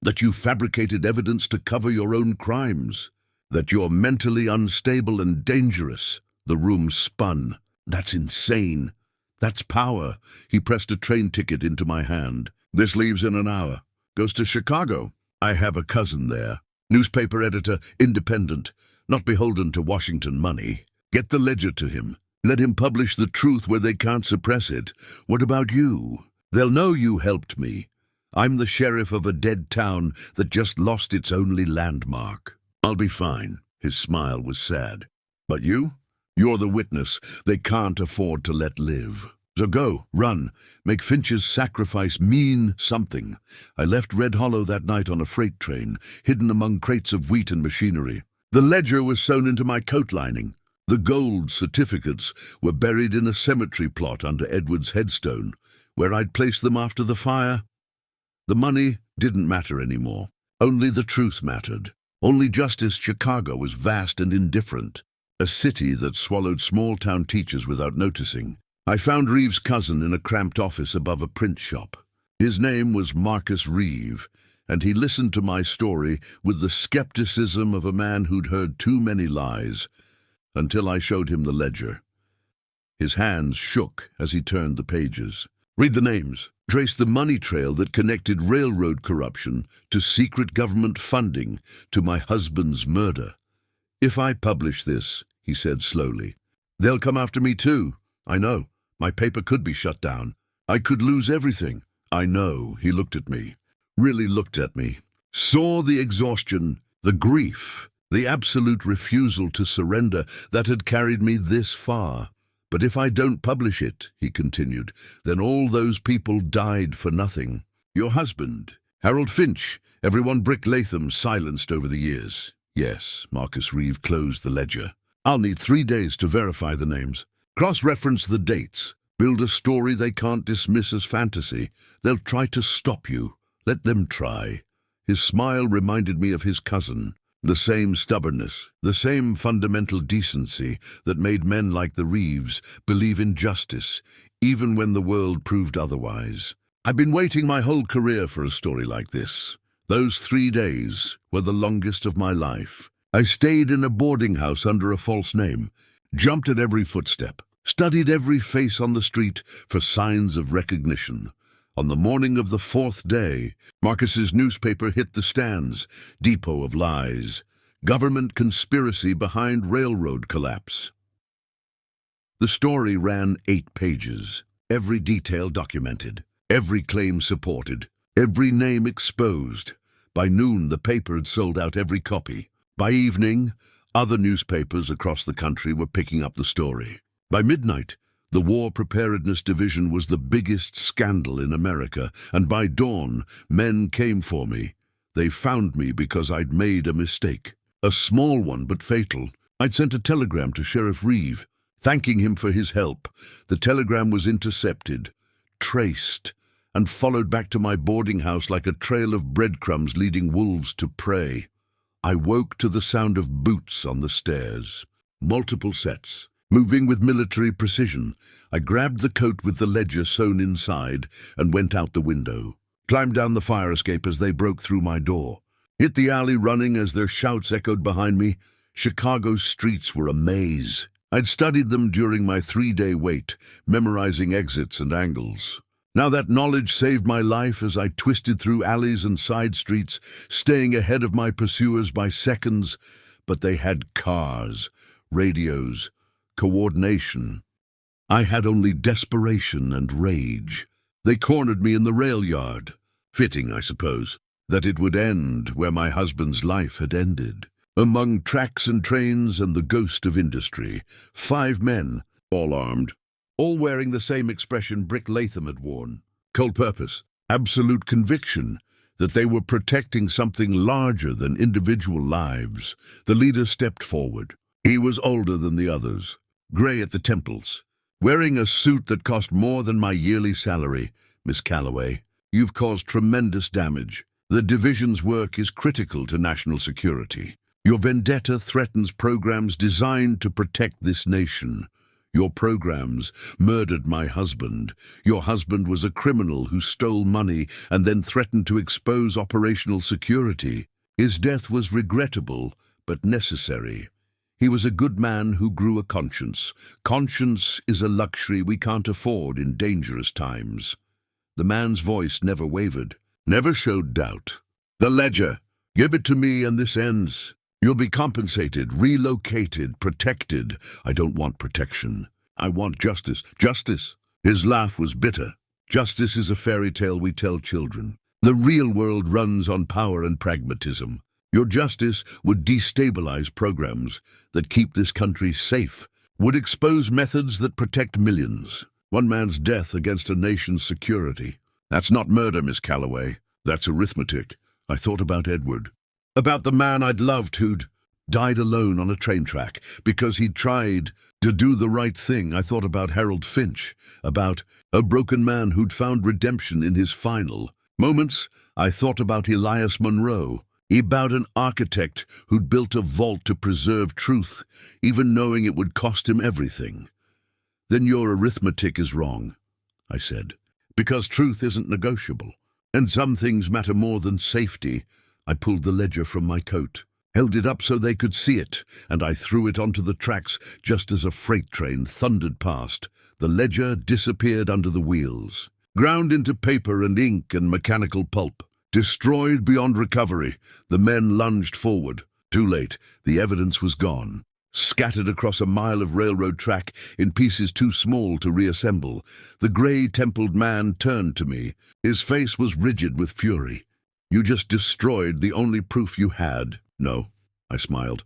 that you fabricated evidence to cover your own crimes, that you're mentally unstable and dangerous." The room spun. "That's insane. That's power." He pressed a train ticket into my hand. This leaves in an hour. Goes to Chicago. I have a cousin there. Newspaper editor, independent, not beholden to Washington money. Get the ledger to him. Let him publish the truth where they can't suppress it. What about you? They'll know you helped me. I'm the sheriff of a dead town that just lost its only landmark. I'll be fine. His smile was sad. But you? You're the witness they can't afford to let live. So go, run, make Finch's sacrifice mean something. I left Red Hollow that night on a freight train, hidden among crates of wheat and machinery. The ledger was sewn into my coat lining. The gold certificates were buried in a cemetery plot under Edward's headstone, where I'd placed them after the fire. The money didn't matter anymore. Only the truth mattered. Only Justice Chicago was vast and indifferent, a city that swallowed small-town teachers without noticing. I found Reeve's cousin in a cramped office above a print shop. His name was Marcus Reeve, and he listened to my story with the skepticism of a man who'd heard too many lies, until I showed him the ledger. His hands shook as he turned the pages. Read the names. Trace the money trail that connected railroad corruption to secret government funding to my husband's murder. If I publish this, he said slowly, they'll come after me too. I know. My paper could be shut down. I could lose everything. I know. He looked at me. Really looked at me. Saw the exhaustion, the grief, the absolute refusal to surrender that had carried me this far. But if I don't publish it, he continued, then all those people died for nothing. Your husband, Harold Finch, everyone Brick Latham silenced over the years. Yes, Marcus Reeve closed the ledger. I'll need 3 days to verify the names. Cross-reference the dates. Build a story they can't dismiss as fantasy. They'll try to stop you. Let them try. His smile reminded me of his cousin. The same stubbornness, the same fundamental decency that made men like the Reeves believe in justice, even when the world proved otherwise. I've been waiting my whole career for a story like this. Those 3 days were the longest of my life. I stayed in a boarding house under a false name, jumped at every footstep, studied every face on the street for signs of recognition. On the morning of the 4th day, Marcus's newspaper hit the stands. Depot of lies. Government conspiracy behind railroad collapse. The story ran 8 pages. Every detail documented. Every claim supported. Every name exposed. By noon, the paper had sold out every copy. By evening, other newspapers across the country were picking up the story. By midnight, the War Preparedness Division was the biggest scandal in America, and by dawn, men came for me. They found me because I'd made a mistake. A small one, but fatal. I'd sent a telegram to Sheriff Reeve, thanking him for his help. The telegram was intercepted, traced, and followed back to my boarding house like a trail of breadcrumbs leading wolves to prey. I woke to the sound of boots on the stairs. Multiple sets. Moving with military precision, I grabbed the coat with the ledger sewn inside and went out the window. Climbed down the fire escape as they broke through my door. Hit the alley running as their shouts echoed behind me. Chicago's streets were a maze. I'd studied them during my 3-day wait, memorizing exits and angles. Now that knowledge saved my life as I twisted through alleys and side streets, staying ahead of my pursuers by seconds. But they had cars, radios, coordination. I had only desperation and rage. They cornered me in the rail yard. Fitting, I suppose, that it would end where my husband's life had ended. Among tracks and trains and the ghost of industry, 5 men, all armed, all wearing the same expression Brick Latham had worn. Cold purpose, absolute conviction that they were protecting something larger than individual lives. The leader stepped forward. He was older than the others, grey at the temples, wearing a suit that cost more than my yearly salary. Miss Calloway, you've caused tremendous damage. The division's work is critical to national security. Your vendetta threatens programs designed to protect this nation. Your programs murdered my husband. Your husband was a criminal who stole money and then threatened to expose operational security. His death was regrettable, but necessary. He was a good man who grew a conscience. Conscience is a luxury we can't afford in dangerous times. The man's voice never wavered, never showed doubt. "The ledger. Give it to me and this ends. You'll be compensated, relocated, protected. I don't want protection. I want justice. Justice." His laugh was bitter. "Justice is a fairy tale we tell children. The real world runs on power and pragmatism. Your justice would destabilize programs that keep this country safe, would expose methods that protect millions. One man's death against a nation's security. That's not murder, Miss Calloway. That's arithmetic." I thought about Edward, about the man I'd loved who'd died alone on a train track because he'd tried to do the right thing. I thought about Harold Finch, about a broken man who'd found redemption in his final moments. I thought about Elias Munro, about an architect who'd built a vault to preserve truth, even knowing it would cost him everything. "Then your arithmetic is wrong," I said, "because truth isn't negotiable, and some things matter more than safety." I pulled the ledger from my coat, held it up so they could see it, and I threw it onto the tracks just as a freight train thundered past. The ledger disappeared under the wheels, ground into paper and ink and mechanical pulp. Destroyed beyond recovery, the men lunged forward. Too late, the evidence was gone, scattered across a mile of railroad track in pieces too small to reassemble. The grey-templed man turned to me. His face was rigid with fury. "You just destroyed the only proof you had." "No," I smiled.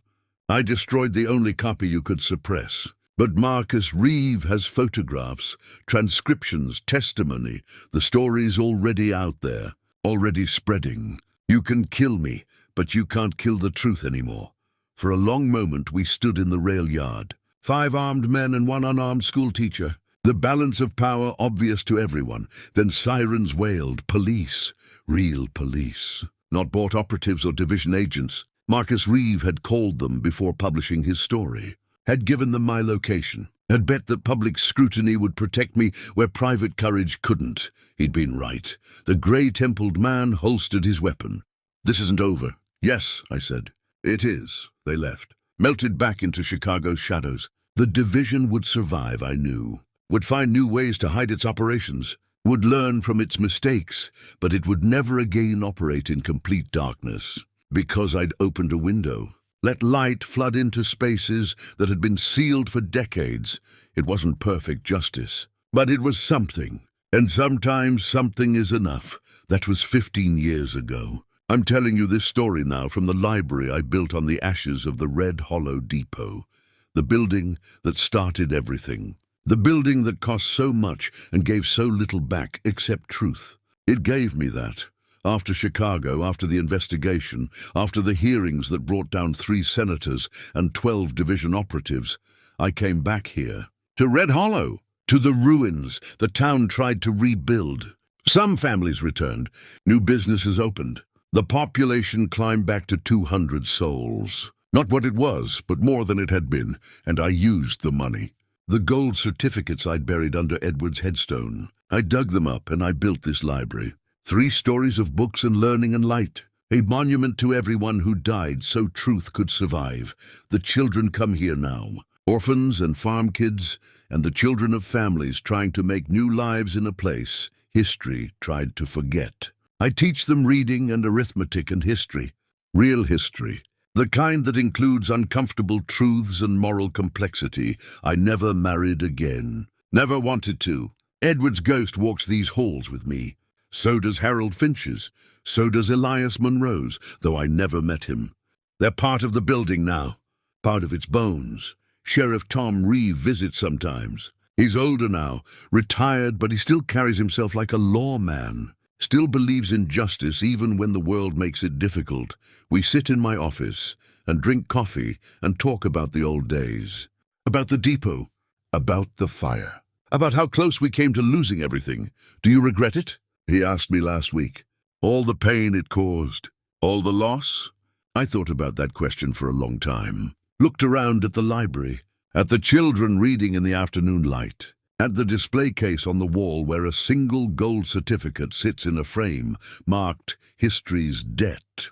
"I destroyed the only copy you could suppress. But Marcus Reeve has photographs, transcriptions, testimony. The story's already out there, already spreading. You can kill me, but you can't kill the truth anymore." For a long moment we stood in the rail yard. 5 armed men and 1 unarmed schoolteacher. The balance of power obvious to everyone. Then sirens wailed. Police. Real police. Not bought operatives or division agents. Marcus Reeve had called them before publishing his story. Had given them my location. Had bet that public scrutiny would protect me where private courage couldn't. He'd been right. The grey-templed man holstered his weapon. "This isn't over." "Yes," I said. "It is." They left, melted back into Chicago's shadows. The division would survive, I knew. Would find new ways to hide its operations. Would learn from its mistakes, but it would never again operate in complete darkness. Because I'd opened a window. Let light flood into spaces that had been sealed for decades. It wasn't perfect justice, but it was something. And sometimes something is enough. That was 15 years ago. I'm telling you this story now from the library I built on the ashes of the Red Hollow Depot. The building that started everything. The building that cost so much and gave so little back except truth. It gave me that. After Chicago, after the investigation, after the hearings that brought down 3 senators and 12 division operatives, I came back here. To Red Hollow. To the ruins the town tried to rebuild. Some families returned. New businesses opened. The population climbed back to 200 souls. Not what it was, but more than it had been, and I used the money. The gold certificates I'd buried under Edward's headstone. I dug them up and I built this library. 3 stories of books and learning and light. A monument to everyone who died so truth could survive. The children come here now. Orphans and farm kids, and the children of families trying to make new lives in a place history tried to forget. I teach them reading and arithmetic and history. Real history. The kind that includes uncomfortable truths and moral complexity. I never married again. Never wanted to. Edward's ghost walks these halls with me. So does Harold Finch's. So does Elias Munro's, though I never met him. They're part of the building now. Part of its bones. Sheriff Tom Reeve visits sometimes. He's older now, retired, but he still carries himself like a lawman. Still believes in justice even when the world makes it difficult. We sit in my office and drink coffee and talk about the old days. About the depot. About the fire. About how close we came to losing everything. Do you regret it? He asked me last week. All the pain it caused. All the loss? I thought about that question for a long time. Looked around at the library. At the children reading in the afternoon light. At the display case on the wall where a single gold certificate sits in a frame, marked History's Debt.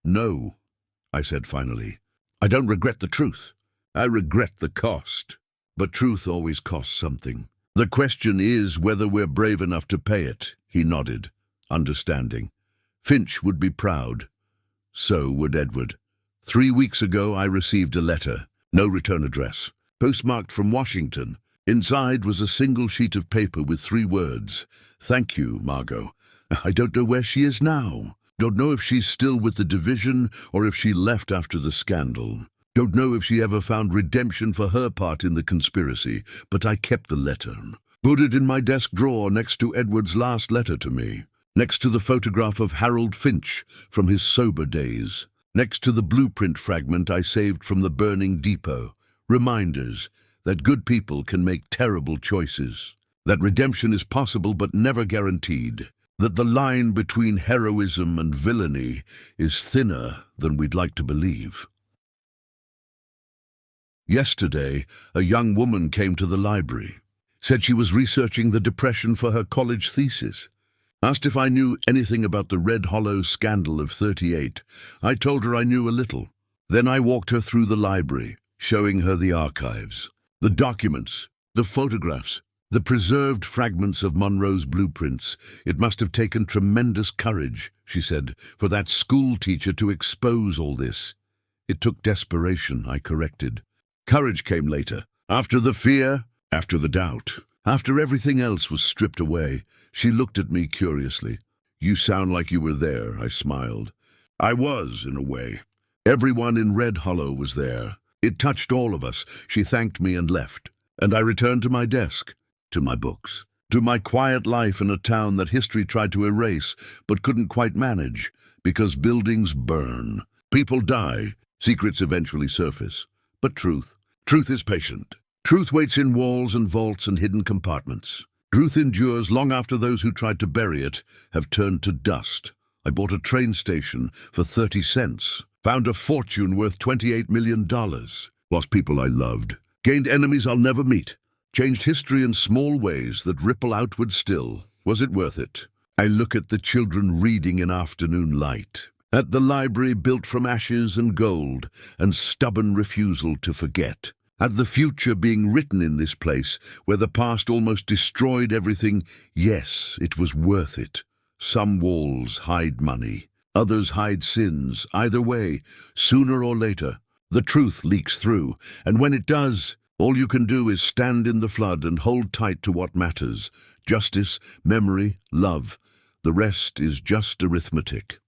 No, I said finally. I don't regret the truth. I regret the cost. But truth always costs something. The question is whether we're brave enough to pay it. He nodded, understanding. Finch would be proud. So would Edward. 3 weeks ago, I received a letter. No return address. Postmarked from Washington. Inside was a single sheet of paper with 3 words. Thank you, Margot. I don't know where she is now. Don't know if she's still with the division or if she left after the scandal. Don't know if she ever found redemption for her part in the conspiracy, but I kept the letter. Put it in my desk drawer next to Edward's last letter to me. Next to the photograph of Harold Finch from his sober days. Next to the blueprint fragment I saved from the burning depot. Reminders that good people can make terrible choices. That redemption is possible but never guaranteed. That the line between heroism and villainy is thinner than we'd like to believe. Yesterday, a young woman came to the library. Said she was researching the Depression for her college thesis. Asked if I knew anything about the Red Hollow scandal of '38. I told her I knew a little. Then I walked her through the library, showing her the archives. The documents, the photographs, the preserved fragments of Monroe's blueprints. It must have taken tremendous courage, she said, for that school teacher to expose all this. It took desperation, I corrected. Courage came later, after the fear, after the doubt, after everything else was stripped away. She looked at me curiously. You sound like you were there, I smiled. I was, in a way. Everyone in Red Hollow was there. It touched all of us. She thanked me and left. And I returned to my desk, to my books, to my quiet life in a town that history tried to erase but couldn't quite manage, because buildings burn. People die. Secrets eventually surface. But truth is patient. Truth waits in walls and vaults and hidden compartments. Truth endures long after those who tried to bury it have turned to dust. I bought a train station for 30 cents. Found a fortune worth $28 million. Lost people I loved. Gained enemies I'll never meet. Changed history in small ways that ripple outward still. Was it worth it? I look at the children reading in afternoon light. At the library built from ashes and gold and stubborn refusal to forget. At the future being written in this place where the past almost destroyed everything. Yes, it was worth it. Some walls hide money. Others hide sins. Either way, sooner or later, the truth leaks through. And when it does, all you can do is stand in the flood and hold tight to what matters. Justice, memory, love. The rest is just arithmetic.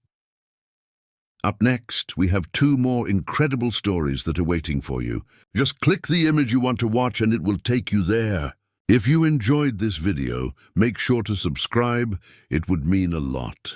Up next, we have 2 more incredible stories that are waiting for you. Just click the image you want to watch and it will take you there. If you enjoyed this video, make sure to subscribe. It would mean a lot.